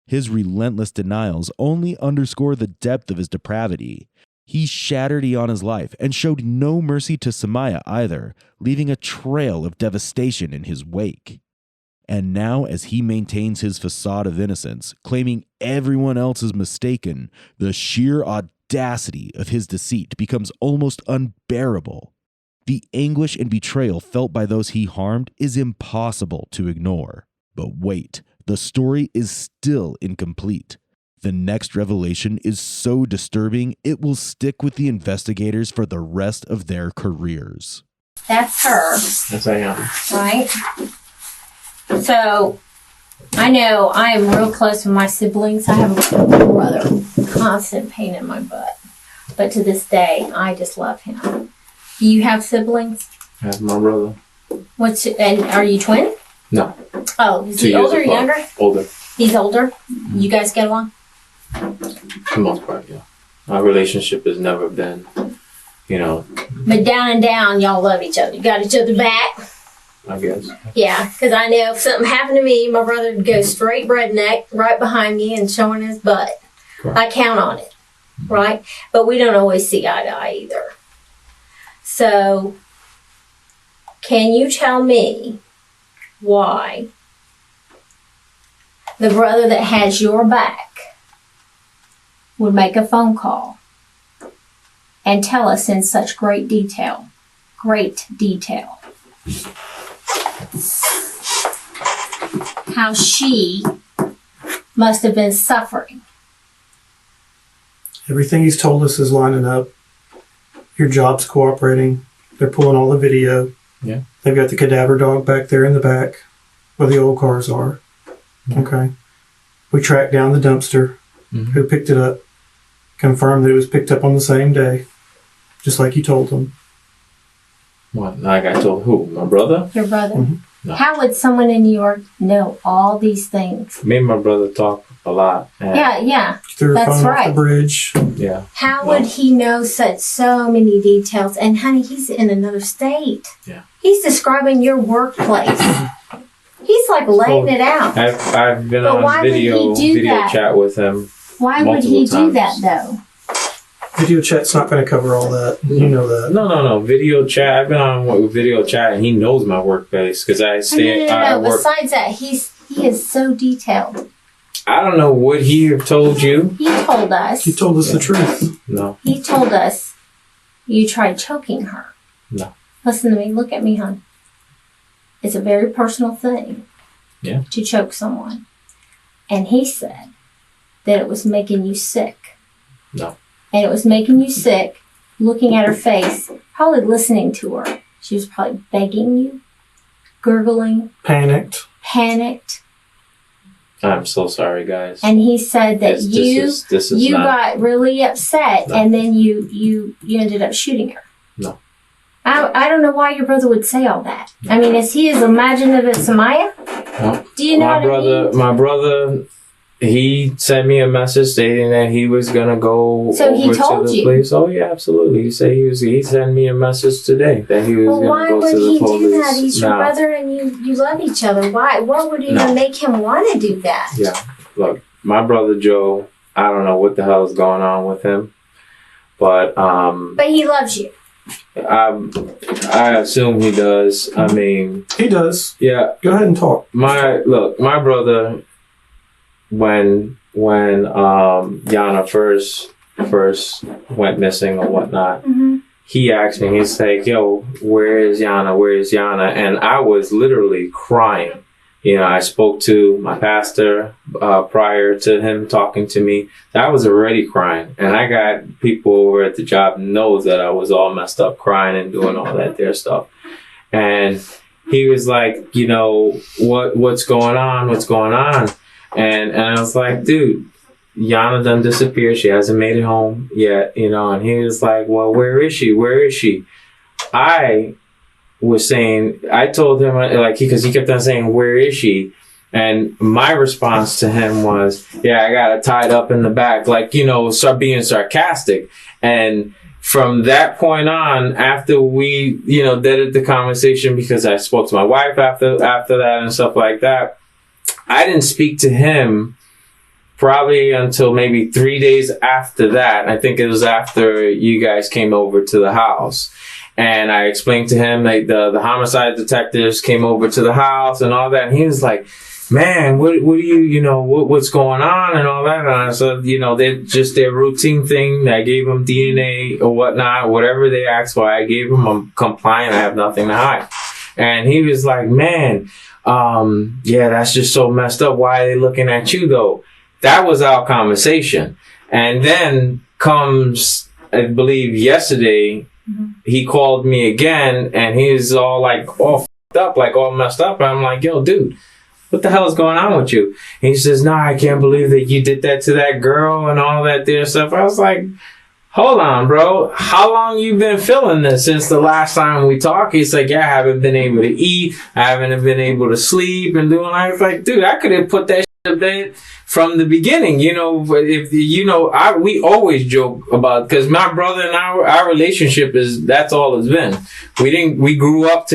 His relentless denials only underscore the depth of his depravity. He shattered Iyana's life and showed no mercy to Samaya either, leaving a trail of devastation in his wake. And now, as he maintains his facade of innocence, claiming everyone else is mistaken, the sheer audacity of his deceit becomes almost unbearable. The anguish and betrayal felt by those he harmed is impossible to ignore. But wait, the story is still incomplete. The next revelation is so disturbing, it will stick with the investigators for the rest of their careers.
That's her.
That's Iyana.
Right? So, I know I am real close with my siblings. I have a brother, constant pain in my butt. But to this day, I just love him. Do you have siblings?
I have my brother.
And are you twin?
No.
Oh, is he older or younger?
Older.
He's older? You guys get along?
For the most part, yeah. Our relationship has never been,
But down and down, y'all love each other. You got each other back?
I guess.
Yeah, because I know if something happened to me, my brother would go straight redneck right behind me and showing his butt. Correct. I count on it, right? But we don't always see eye to eye either. So, can you tell me why the brother that has your back would make a phone call and tell us in such great detail, how she must have been suffering?
Everything he's told us is lining up. Your job's cooperating. They're pulling all the video.
Yeah.
They've got the cadaver dog back there in the back where the old cars are. Mm-hmm. Okay. We tracked down the dumpster who picked it up, confirmed that it was picked up on the same day, just like you told them.
What? Like I told who? My brother?
Your brother?
Mm-hmm.
No.
How would someone in New York know all these things?
Me and my brother talk a lot.
Yeah.
Threw a phone
right.
off the bridge.
Yeah.
How would he know so many details? And honey, he's in another state.
Yeah.
He's describing your workplace. He's like laying it out.
I've been on video chat with him.
Why would he do that though?
Video chat's not going to cover all that. You know that.
No. Video chat. I've been on video chat, and he knows my workplace because I stay.
No. Besides that, he is so detailed.
I don't know what he have told you.
He told us.
He told us the truth.
No.
He told us you tried choking her.
No.
Listen to me. Look at me, hon. It's a very personal thing.
Yeah.
To choke someone, and he said that it was making you sick.
No.
And it was making you sick, looking at her face, probably listening to her. She was probably begging you, gurgling.
Panicked.
I'm so sorry, guys.
And he said that you got really upset, and then you ended up shooting her.
No.
I don't know why your brother would say all that. I mean, is he as imaginative as Samaya?
No.
Do you know what I mean?
My brother, he sent me a message stating that he was gonna go
so
over
he told
to the
you.
police. Oh yeah, absolutely. He said he sent me a message today that he was gonna go to the police.
Why would he do that? He's your brother, and you love each other. Why? What would even make him want to do that?
Yeah. Look, my brother Joe, I don't know what the hell is going on with him, but
he loves you.
I assume he does. I mean,
he does.
Yeah.
Go ahead and talk.
My brother, when Iyana first went missing or whatnot, he asked me. He's like, "Yo, where is Iyana?" And I was literally crying. I spoke to my pastor prior to him talking to me. I was already crying, and I got people over at the job knows that I was all messed up, crying and doing all that there stuff. And he was like, what's going on? And I was like, dude, Iyana done disappeared. She hasn't made it home yet, And he was like, well, where is she? I was saying, I told him, because he kept on saying, where is she? And my response to him was, yeah, I got her tied up in the back, start being sarcastic. And from that point on, after we, did the conversation, because I spoke to my wife after that and stuff like that, I didn't speak to him probably until maybe 3 days after that. I think it was after you guys came over to the house. And I explained to him, the homicide detectives came over to the house and all that. And he was like, man, what do you, what's going on and all that? And I said, they're just their routine thing. I gave them DNA or whatnot, whatever they asked for, I gave them. I'm compliant. I have nothing to hide. And he was like, man, yeah, that's just so messed up. Why are they looking at you though? That was our conversation. And then comes, I believe yesterday, he called me again and he's all all f***ed up, all messed up. And I'm like, yo, dude, what the hell is going on with you? And he says, no, I can't believe that you did that to that girl and all that there stuff. I was like, hold on, bro. How long you been feeling this since the last time we talked? He's like, yeah, I haven't been able to eat. I haven't been able to sleep and doing. I was like, dude, I could have put that shit to bed from the beginning. You know, if you know, we always joke about, because my brother and our relationship that's all it's been. We grew up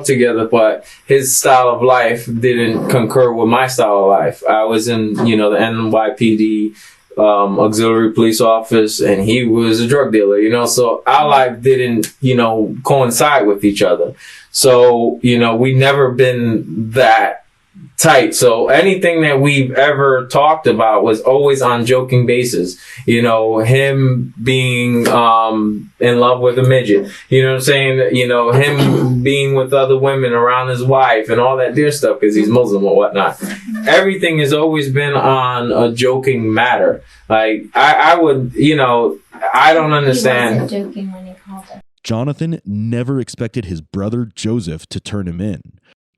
together, but his style of life didn't concur with my style of life. I was in, you know, the NYPD auxiliary police office, and he was a drug dealer, you know, so our life didn't, you know, coincide with each other. So, you know, we never been that tight. So anything that we've ever talked about was always on joking basis. You know, him being in love with a midget, you know what I'm saying? You know, him being with other women around his wife and all that dear stuff because he's Muslim or whatnot. Everything has always been on a joking matter. Like, I would, you know, I don't understand.
He wasn't joking when he called it.
Jonathan never expected his brother Joseph to turn him in.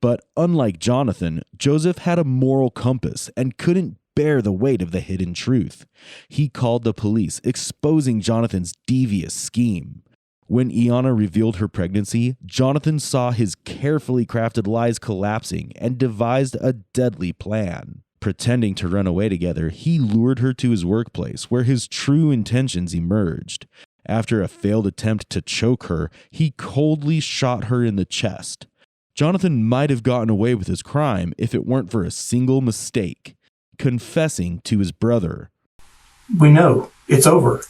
But unlike Jonathan, Joseph had a moral compass and couldn't bear the weight of the hidden truth. He called the police, exposing Jonathan's devious scheme. When Iyana revealed her pregnancy, Jonathan saw his carefully crafted lies collapsing and devised a deadly plan. Pretending to run away together, he lured her to his workplace, where his true intentions emerged. After a failed attempt to choke her, he coldly shot her in the chest. Jonathan might have gotten away with his crime if it weren't for a single mistake: confessing to his brother.
We know. It's over.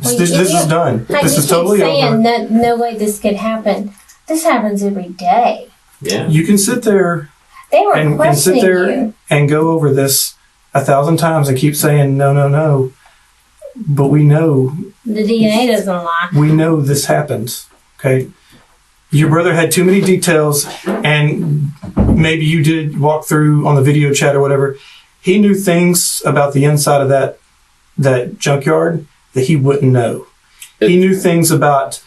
This is done. This is totally over.
No way this could happen. This happens every day.
Yeah.
You can sit there
They were questioning you.
And go over this 1,000 times and keep saying no. But we know.
The DNA doesn't lie.
We know this happens. Okay? Your brother had too many details, and maybe you did walk through on the video chat or whatever. He knew things about the inside of that junkyard that he wouldn't know. He knew things about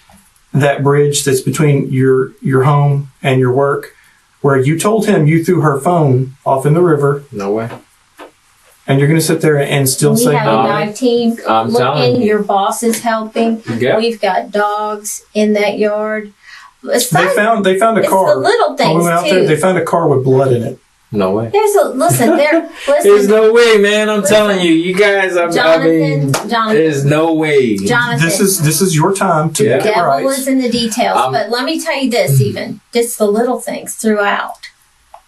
that bridge that's between your home and your work, where you told him you threw her phone off in the river.
No way.
And you're going to sit there and still say no.
We have a dive team looking. Your boss is helping.
Yep.
We've got dogs in that yard.
They found a car.
It's the little things,
when we went out there, they found a car with blood in it.
No way.
Listen.
There's no way, man. I'm telling you. You guys, Jonathan, there's no way.
Jonathan.
This is your time to get it right.
The devil is in the details. But let me tell you this, even. Just the little things throughout.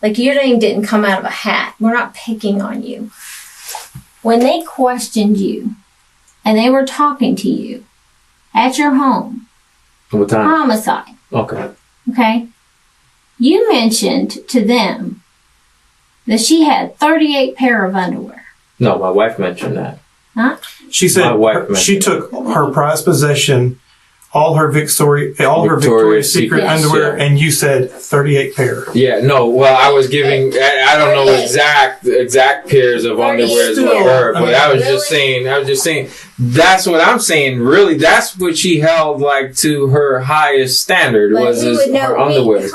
Like, your name didn't come out of a hat. We're not picking on you. When they questioned you, and they were talking to you at your home.
What time?
Homicide. Okay. You mentioned to them that she had 38 pair of underwear.
No, my wife mentioned that.
Huh?
She said she took her prized possession, all her Victoria's Secret underwear, and you said 38 pair.
Yeah, no. Well, I was giving. I don't know exact pairs of underwear as well, but I was just saying. That's what I'm saying. Really, that's what she held like to her highest standard was her underwear.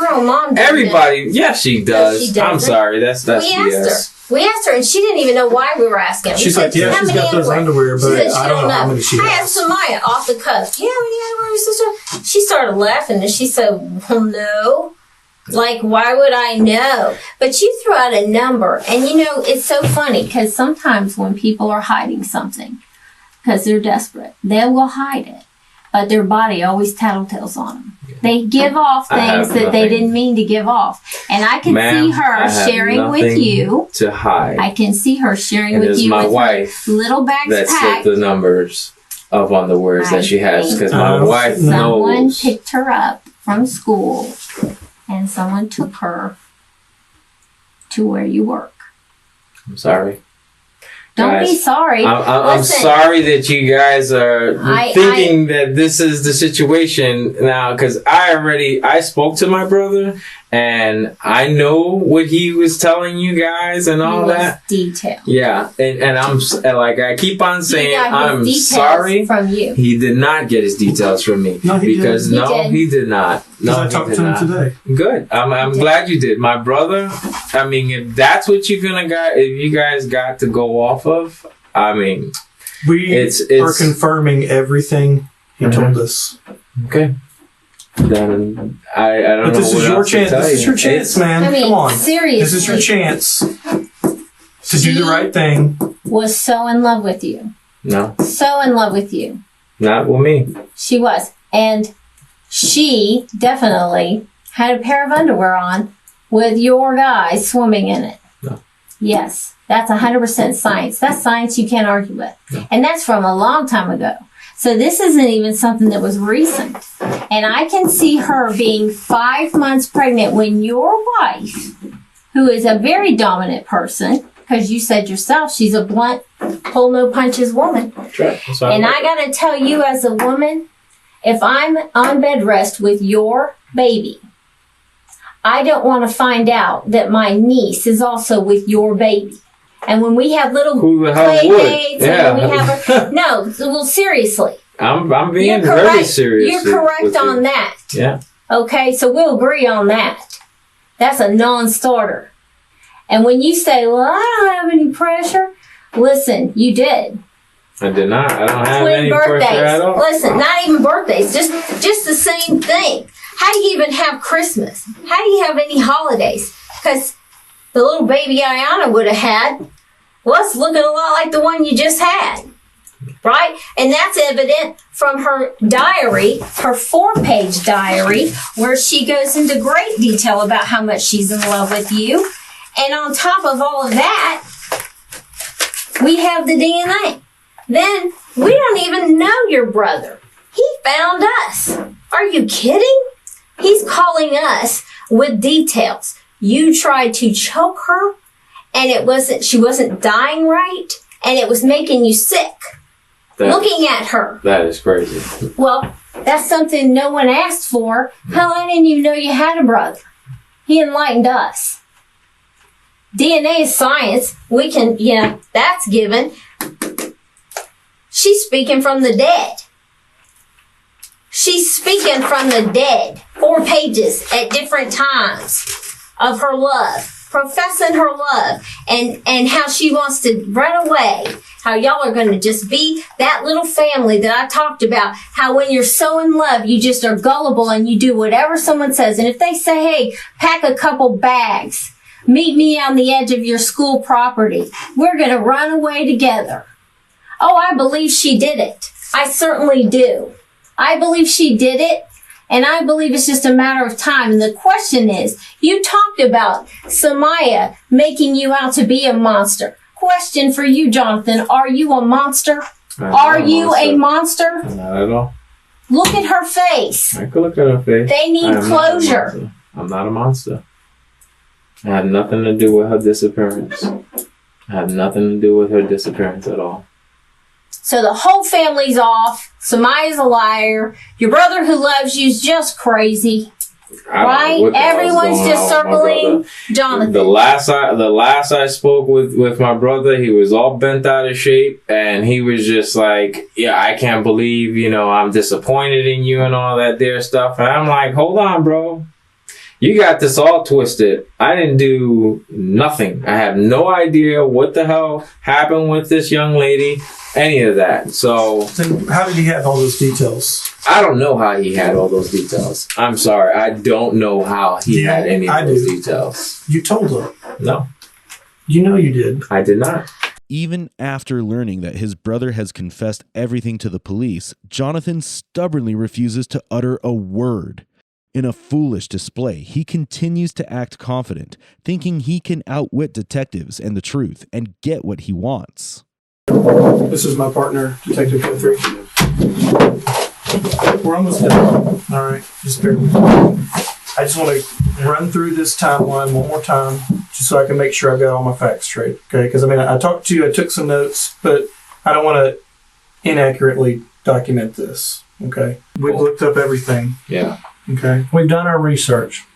Everybody, yes, she does. I'm sorry, that's BS.
We asked her, and she didn't even know why we were asking.
She's like, yeah, she's got those underwear, but I don't know how many she has.
I asked Samaya off the cuff, yeah, how many underwear your sister? She started laughing, and she said, well, no. Like, why would I know? But you threw out a number, and you know, it's so funny, because sometimes when people are hiding something, because they're desperate, they will hide it. But their body always tattletales on them. They give off things that they didn't mean to give off. And I can see her sharing with you.
To hide.
I can see her sharing with you.
My wife
little bags
that
packed.
set the numbers of underwears that she has. Because my wife knows.
Someone picked her up from school and someone took her to where you work.
I'm sorry.
Don't be sorry.
I'm sorry that you guys are thinking that this is the situation now, because I spoke to my brother, And I know what he was telling you guys and all that.
Detail.
Yeah. And I'm like, I keep on saying, I'm sorry.
From you.
He did not get his details from me.
No, he
because
did.
He did not. No,
I talked to him today.
Good. I'm glad you did. My brother, I mean, if that's what you're going to got, if you guys got to go off of, I mean,
it's are confirming everything he told us.
Okay. Then I don't know.
This is your chance. This is your chance, man.
I mean,
come on.
Seriously.
This is your chance to do the right thing.
Was so in love with you.
No.
So in love with you.
Not with me.
She was. And she definitely had a pair of underwear on with your guy swimming in it.
No.
Yes. That's 100% science. That's science you can't argue with.
No.
And that's from a long time ago. So this isn't even something that was recent. And I can see her being 5 months pregnant when your wife, who is a very dominant person, because you said yourself she's a blunt, pull no punches woman.
Right.
And I got to tell you as a woman, if I'm on bed rest with your baby, I don't want to find out that my niece is also with your baby. And when we have little play dates, and we have well, seriously,
I'm being very serious.
You're correct on that.
Yeah.
Okay, so we'll agree on that. That's a non-starter. And when you say, "Well, I don't have any pressure," listen, you did.
I did not. I don't have
Twin
any
birthdays.
pressure at all.
Listen, not even birthdays. Just the same thing. How do you even have Christmas? How do you have any holidays? Because the little baby Iyana would have had was looking a lot like the one you just had. Right? And that's evident from her diary, her 4-page diary, where she goes into great detail about how much she's in love with you. And on top of all of that, we have the DNA. Then we don't even know your brother. He found us. Are you kidding? He's calling us with details. You tried to choke her, and she wasn't dying right, and it was making you sick. Looking at her.
That is crazy.
Well, that's something no one asked for. Hell, I didn't even know you had a brother. He enlightened us. DNA is science. We can, that's given. She's speaking from the dead. She's speaking from the dead. 4 pages at different times of her love, professing her love, and how she wants to run away. How y'all are going to just be that little family that I talked about. How when you're so in love, you just are gullible and you do whatever someone says. And if they say, hey, pack a couple bags, meet me on the edge of your school property, we're going to run away together. Oh, I believe she did it. I certainly do. I believe she did it, and I believe it's just a matter of time. And the question is, you talked about Samaya making you out to be a monster. Question for you, Jonathan. Are you a monster? Are you a monster?
Not at all.
Look at her face.
I could look at her face.
They need closure.
I'm not a monster. I had nothing to do with her disappearance. I had nothing to do with her disappearance at all.
So the whole family's off. Samaya's a liar. Your brother who loves you is just crazy. Right? Everyone's just circling Jonathan.
The last I spoke with my brother, he was all bent out of shape, and he was just like, yeah, I can't believe, I'm disappointed in you and all that there stuff. And I'm like, hold on, bro. You got this all twisted. I didn't do nothing. I have no idea what the hell happened with this young lady, any of that. So
then how did he have all those details?
I don't know how he had all those details. I'm sorry. I don't know how he had any of those details.
You told him.
No.
You know you did.
I did not.
Even after learning that his brother has confessed everything to the police, Jonathan stubbornly refuses to utter a word. In a foolish display, he continues to act confident, thinking he can outwit detectives and the truth and get what he wants.
This is my partner, Detective Guthrie. We're almost done. All right, just bear with me. I just want to run through this timeline one more time, just so I can make sure I've got all my facts straight. Okay, because I talked to you, I took some notes, but I don't want to inaccurately document this. Okay, we've looked up everything.
Yeah.
Okay, we've done our research.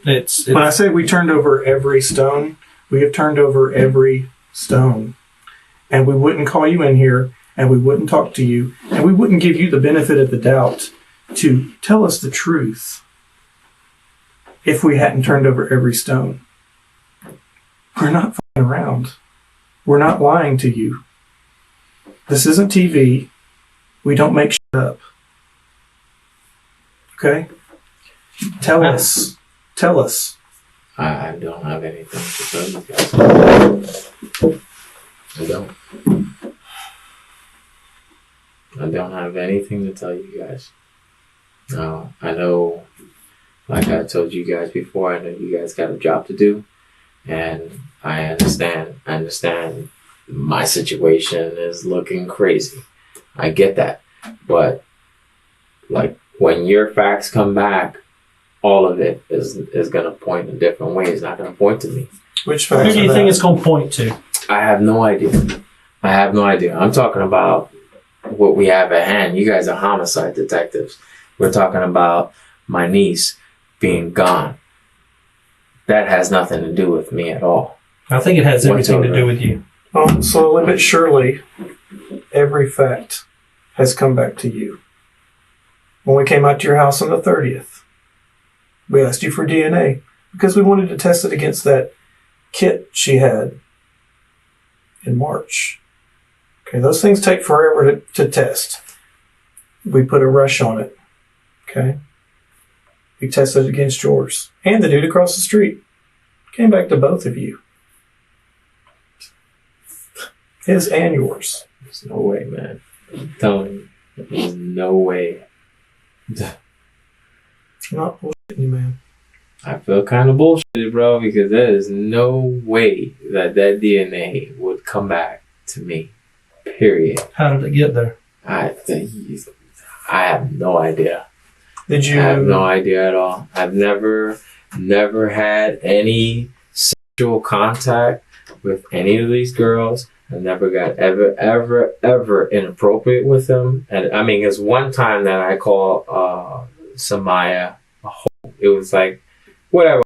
It's when I say we turned over every stone, we have turned over every stone. And we wouldn't call you in here, and we wouldn't talk to you, and we wouldn't give you the benefit of the doubt to tell us the truth if we hadn't turned over every stone. We're not fucking around. We're not lying to you. This isn't TV. We don't make shit up. Okay? Tell us. Tell us.
I don't have anything to tell you guys. I don't have anything to tell you guys. I know, like I told you guys before, I know you guys got a job to do. And I understand. I understand my situation is looking crazy. I get that. But, like, when your facts come back, all of it is going to point in different ways. It's not going to point to me.
Which facts?
Who do you think it's going to point to?
I have no idea. I'm talking about what we have at hand. You guys are homicide detectives. We're talking about my niece being gone. That has nothing to do with me at all.
I think it has everything to do with you.
Slowly but surely, every fact has come back to you. When we came out to your house on the 30th, we asked you for DNA because we wanted to test it against that kit she had in March. Okay, those things take forever to test. We put a rush on it. Okay? We tested it against yours. And the dude across the street. Came back to both of you. His and yours.
There's no way, man. I'm telling you. There's no way.
I'm not bullshitting you, man.
I feel kind of bullshitted, bro, because there is no way that DNA would come back to me. Period.
How did it get there?
I have no idea.
Did you?
I have no idea at all. I've never had any sexual contact with any of these girls. I never got ever inappropriate with them. And I mean, it's one time that I call Samaya a hoe. It was like, whatever,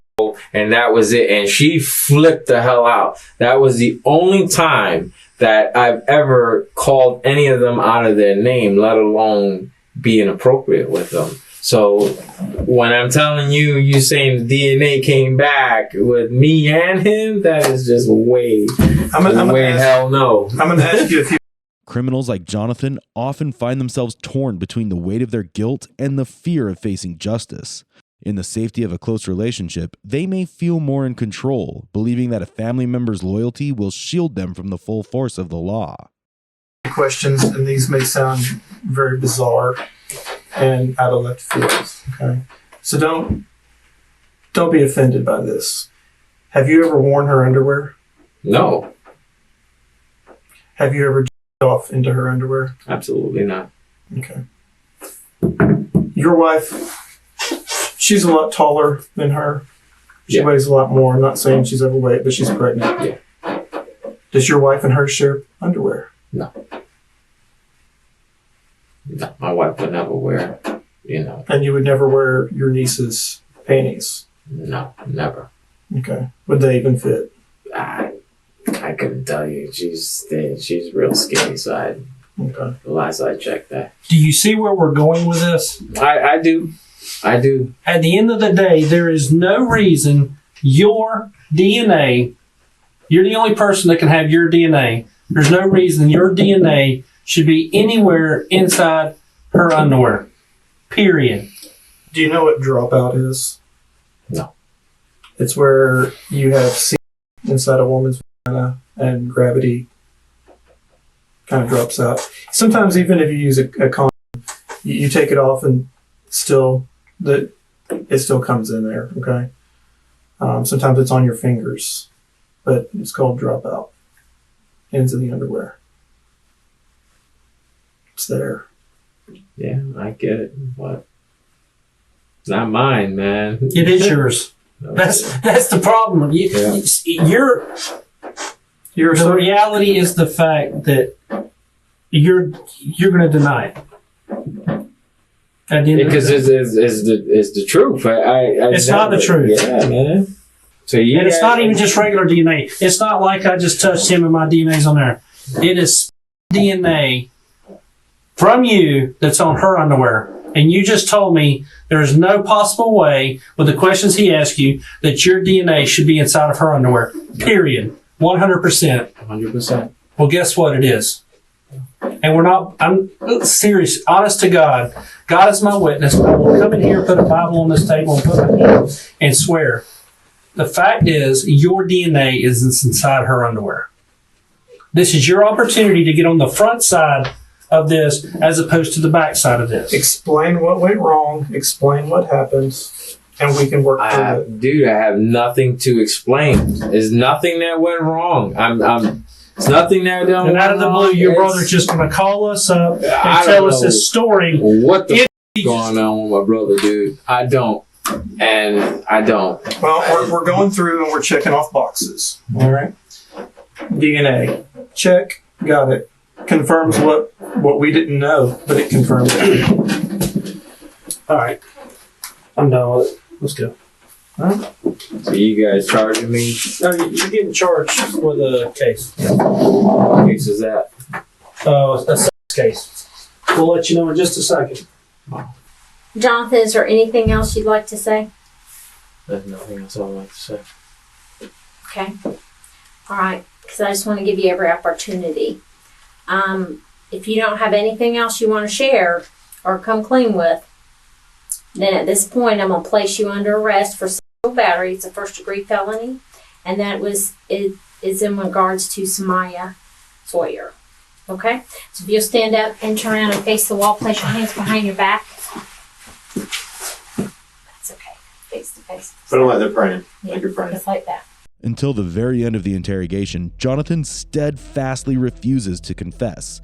and that was it. And she flipped the hell out. That was the only time that I've ever called any of them out of their name, let alone be inappropriate with them. So when I'm telling you, you saying the DNA came back with me and him, that is just way hell no.
I'm going to ask you a few.
Criminals like Jonathan often find themselves torn between the weight of their guilt and the fear of facing justice. In the safety of a close relationship, they may feel more in control, believing that a family member's loyalty will shield them from the full force of the law.
Questions, and these may sound very bizarre and out of left field. Okay, so don't be offended by this. Have you ever worn her underwear?
No.
Have you ever jerked off into her underwear?
Absolutely not.
Okay. Your wife, she's a lot taller than her. She weighs a lot more. I'm not saying she's overweight, but she's pregnant.
Yeah.
Does your wife and her share underwear?
No. No, my wife would never wear,
And you would never wear your niece's panties?
No, never.
Okay. Would they even fit?
I couldn't tell you. She's real skinny, so the last I checked that.
Do you see where we're going with this?
I do. I do.
At the end of the day, there is no reason your DNA, you're the only person that can have your DNA. There's no reason your DNA should be anywhere inside her underwear. Period.
Do you know what dropout is?
No.
It's where you have semen inside a woman's vagina and gravity kind of drops out. Sometimes even if you use a condom, you take it off and it still comes in there, okay? Sometimes it's on your fingers, but it's called dropout. Ends of the underwear. It's there.
Yeah, I get it, but it's not mine, man.
It is yours. That's the problem. The reality is the fact that you're going to deny it. At the end
because
of the day.
it's the truth.
It's not the truth.
Yeah, man. So you
and it's not even just regular DNA. It's not like I just touched him and my DNA's on there. It is DNA from you that's on her underwear. And you just told me there's no possible way, with the questions he asked you, that your DNA should be inside of her underwear. Period. 100%.
100%.
Well, guess what it is? And I'm serious, honest to God. God is my witness. I will come in here, put a Bible on this table, and put my hand and swear. The fact is, your DNA is inside her underwear. This is your opportunity to get on the front side of this as opposed to the back side of this.
Explain what went wrong. Explain what happened, and we can work through it.
Dude, I have nothing to explain. There's nothing that went wrong. It's nothing that done went wrong.
And out of the blue, your brother's just going to call us up and tell us his story.
What the f is going on with my brother, dude? I don't. And I don't.
Well, we're going through and we're checking off boxes. All right. DNA. Check. Got it. Confirms what we didn't know, but it confirms it.
All right. I'm done with it. Let's go.
Huh?
So you guys charging me?
No, you're getting charged for the case.
What case is that?
A sex case. We'll let you know in just a second.
Jonathan, is there anything else you'd like to say?
There's nothing else I'd like to say.
Okay. All right. Because I just want to give you every opportunity. If you don't have anything else you want to share or come clean with, then at this point I'm going to place you under arrest for sexual battery. It's a first-degree felony, and it is in regards to Iyana Sawyer. Okay? So if you'll stand up and turn around and face the wall, place your hands behind your back. That's okay. Face to face.
Put them like they're praying.
Yeah,
like you're praying.
just like that.
Until the very end of the interrogation, Jonathan steadfastly refuses to confess.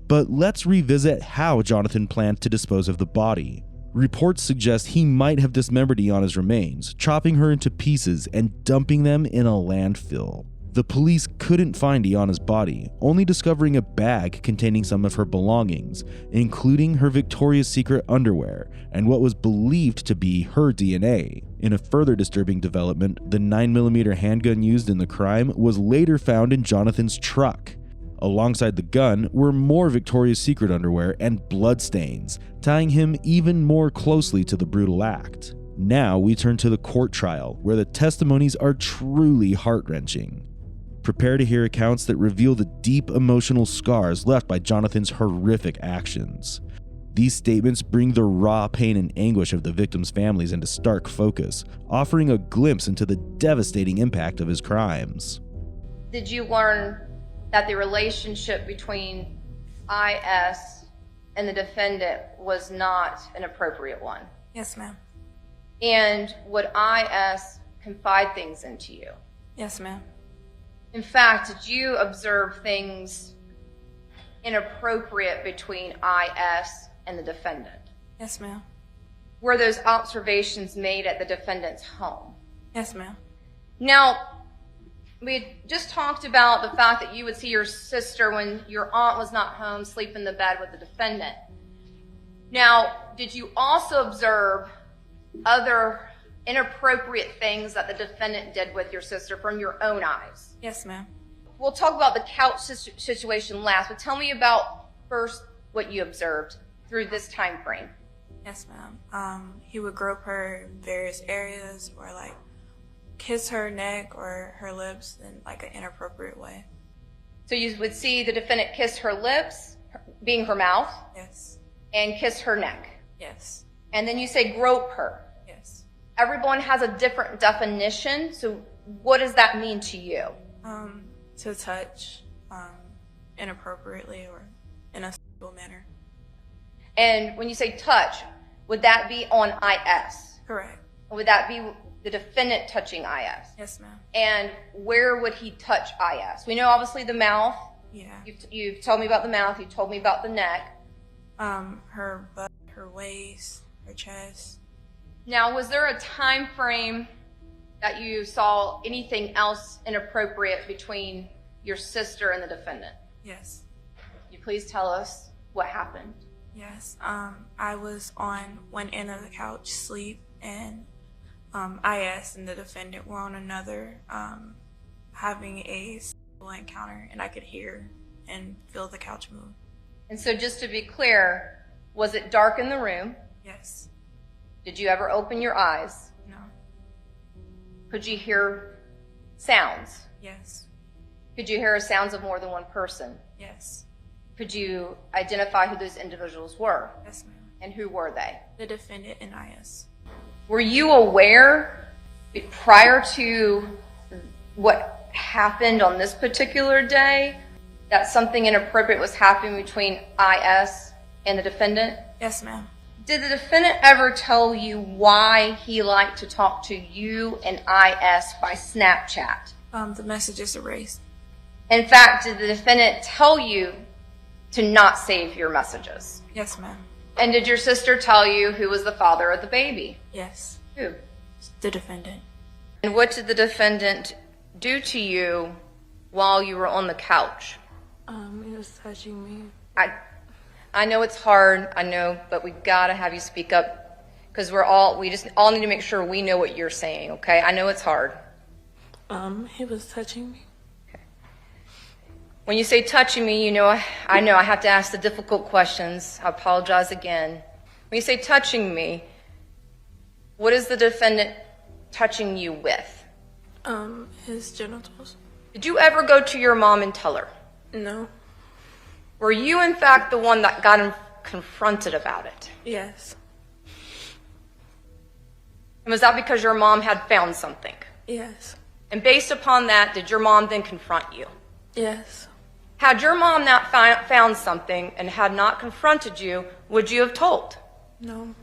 But let's revisit how Jonathan planned to dispose of the body. Reports suggest he might have dismembered Iyana's remains, chopping her into pieces and dumping them in a landfill. The police couldn't find Iyana's body, only discovering a bag containing some of her belongings, including her Victoria's Secret underwear and what was believed to be her DNA. In a further disturbing development, the 9mm handgun used in the crime was later found in Jonathan's truck. Alongside the gun were more Victoria's Secret underwear and bloodstains, tying him even more closely to the brutal act. Now we turn to the court trial, where the testimonies are truly heart-wrenching. Prepare to hear accounts that reveal the deep emotional scars left by Jonathan's horrific actions. These statements bring the raw pain and anguish of the victims' families into stark focus, offering a glimpse into the devastating impact of his crimes.
Did you learn that the relationship between IS and the defendant was not an appropriate one?
Yes, ma'am.
And would IS confide things into you?
Yes, ma'am.
In fact, did you observe things inappropriate between IS and the defendant?
Yes, ma'am.
Were those observations made at the defendant's home?
Yes, ma'am.
Now, we just talked about the fact that you would see your sister when your aunt was not home, sleep in the bed with the defendant. Now, did you also observe other inappropriate things that the defendant did with your sister from your own eyes?
Yes, ma'am.
We'll talk about the couch situation last, but tell me about first what you observed through this time frame.
Yes, ma'am. He would grope her in various areas, or like kiss her neck or her lips in like an inappropriate way.
So you would see the defendant kiss her lips, being her mouth.
Yes.
And kiss her neck.
Yes.
And then you say grope her.
Yes.
Everyone has a different definition, so what does that mean to you?
To touch inappropriately or in a sexual manner.
And when you say touch, would that be on IS?
Correct.
Would that be the defendant touching IS?
Yes, ma'am.
And where would he touch IS? We know obviously the mouth.
Yeah.
You've told me about the mouth. You told me about the neck.
Her butt, her waist, her chest.
Now, was there a time frame that you saw anything else inappropriate between your sister and the defendant?
Yes.
Can you please tell us what happened?
Yes. I was on one end of the couch, sleep, and IS and the defendant were on another, having a sexual encounter, and I could hear and feel the couch move.
And so just to be clear, was it dark in the room?
Yes.
Did you ever open your eyes?
No.
Could you hear sounds?
Yes.
Could you hear sounds of more than one person?
Yes.
Could you identify who those individuals were?
Yes, ma'am.
And who were they?
The defendant and IS.
Were you aware prior to what happened on this particular day that something inappropriate was happening between IS and the defendant?
Yes, ma'am.
Did the defendant ever tell you why he liked to talk to you and IS by Snapchat?
The message is erased.
In fact, did the defendant tell you to not save your messages?
Yes, ma'am.
And did your sister tell you who was the father of the baby?
Yes.
Who?
The defendant.
And what did the defendant do to you while you were on the couch?
He was touching me.
I know it's hard, I know, but we gotta have you speak up because we just all need to make sure we know what you're saying, okay? I know it's hard.
He was touching me.
Okay. When you say touching me, I know I have to ask the difficult questions. I apologize again. When you say touching me, what is the defendant touching you with?
His genitals.
Did you ever go to your mom and tell her?
No.
Were you, in fact, the one that got confronted about it?
Yes.
And was that because your mom had found something?
Yes.
And based upon that, did your mom then confront you?
Yes.
Had your mom not found something and had not confronted you, would you have told?
No.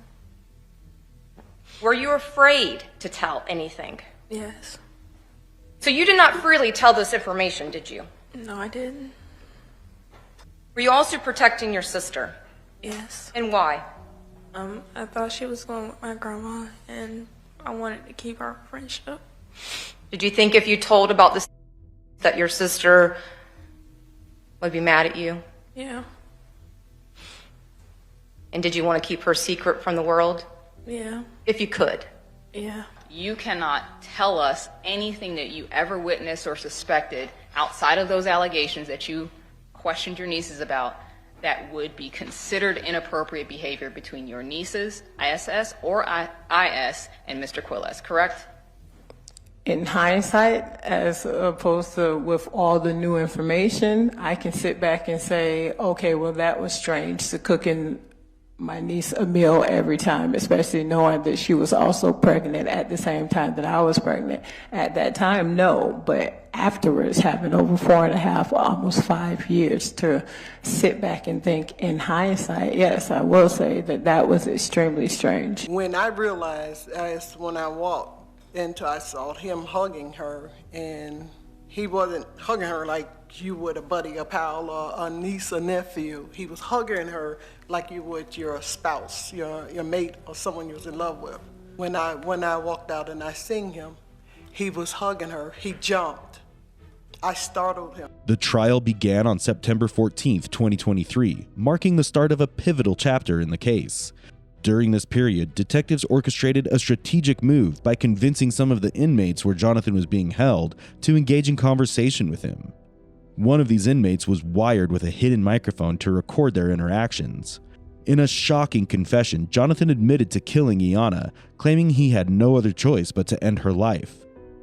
Were you afraid to tell anything?
Yes.
So you did not freely tell this information, did you?
No, I didn't.
Were you also protecting your sister?
Yes.
And why?
I thought she was going with my grandma, and I wanted to keep our friendship.
Did you think if you told about this that your sister would be mad at you?
Yeah.
And did you want to keep her secret from the world?
Yeah.
If you could?
Yeah.
You cannot tell us anything that you ever witnessed or suspected outside of those allegations that you questioned your nieces about that would be considered inappropriate behavior between your nieces, ISS, or IS, and Mr. Quilles, correct?
In hindsight, as opposed to with all the new information, I can sit back and say, okay, well, that was strange, to cooking my niece a meal every time, especially knowing that she was also pregnant at the same time that I was pregnant. At that time, no, but afterwards, having over 4.5, almost 5 years to sit back and think in hindsight, yes, I will say that that was extremely strange.
When I realized, as when I walked into, I saw him hugging her, and he wasn't hugging her like you would a buddy, a pal, or a niece, or nephew. He was hugging her like you would your spouse, your mate, or someone you was in love with. When I walked out and I seen him, he was hugging her. He jumped. I startled him.
The trial began on September 14th, 2023, marking the start of a pivotal chapter in the case. During this period, detectives orchestrated a strategic move by convincing some of the inmates where Jonathan was being held to engage in conversation with him. One of these inmates was wired with a hidden microphone to record their interactions. In a shocking confession, Jonathan admitted to killing Iyana, claiming he had no other choice but to end her life.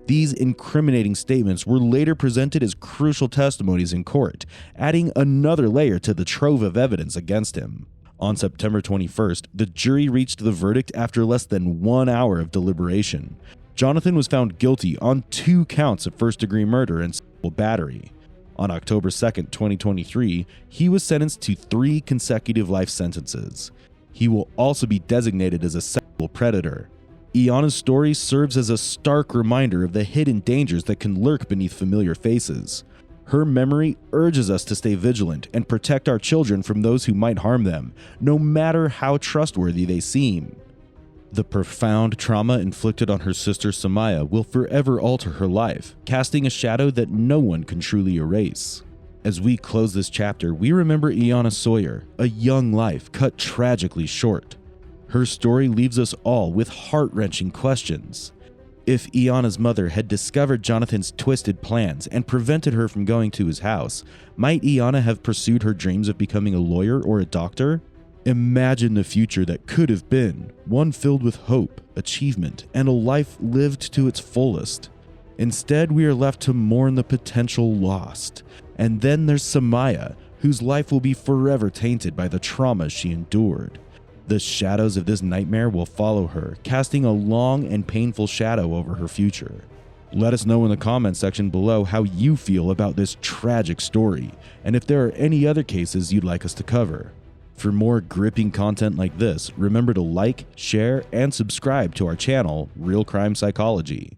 These incriminating statements were later presented as crucial testimonies in court, adding another layer to the trove of evidence against him. On September 21st, the jury reached the verdict after less than 1 hour of deliberation. Jonathan was found guilty on 2 counts of first-degree murder and sexual battery. On October 2nd, 2023, he was sentenced to 3 consecutive life sentences. He will also be designated as a sexual predator. Iyana's story serves as a stark reminder of the hidden dangers that can lurk beneath familiar faces. Her memory urges us to stay vigilant and protect our children from those who might harm them, no matter how trustworthy they seem. The profound trauma inflicted on her sister Samaya will forever alter her life, casting a shadow that no one can truly erase. As we close this chapter, we remember Iyana Sawyer, a young life cut tragically short. Her story leaves us all with heart-wrenching questions. If Iyana's mother had discovered Jonathan's twisted plans and prevented her from going to his house, might Iyana have pursued her dreams of becoming a lawyer or a doctor? Imagine the future that could have been, one filled with hope, achievement, and a life lived to its fullest. Instead, we are left to mourn the potential lost. And then there's Samaya, whose life will be forever tainted by the trauma she endured. The shadows of this nightmare will follow her, casting a long and painful shadow over her future. Let us know in the comments section below how you feel about this tragic story, and if there are any other cases you'd like us to cover. For more gripping content like this, remember to like, share, and subscribe to our channel, Real Crime Psychology.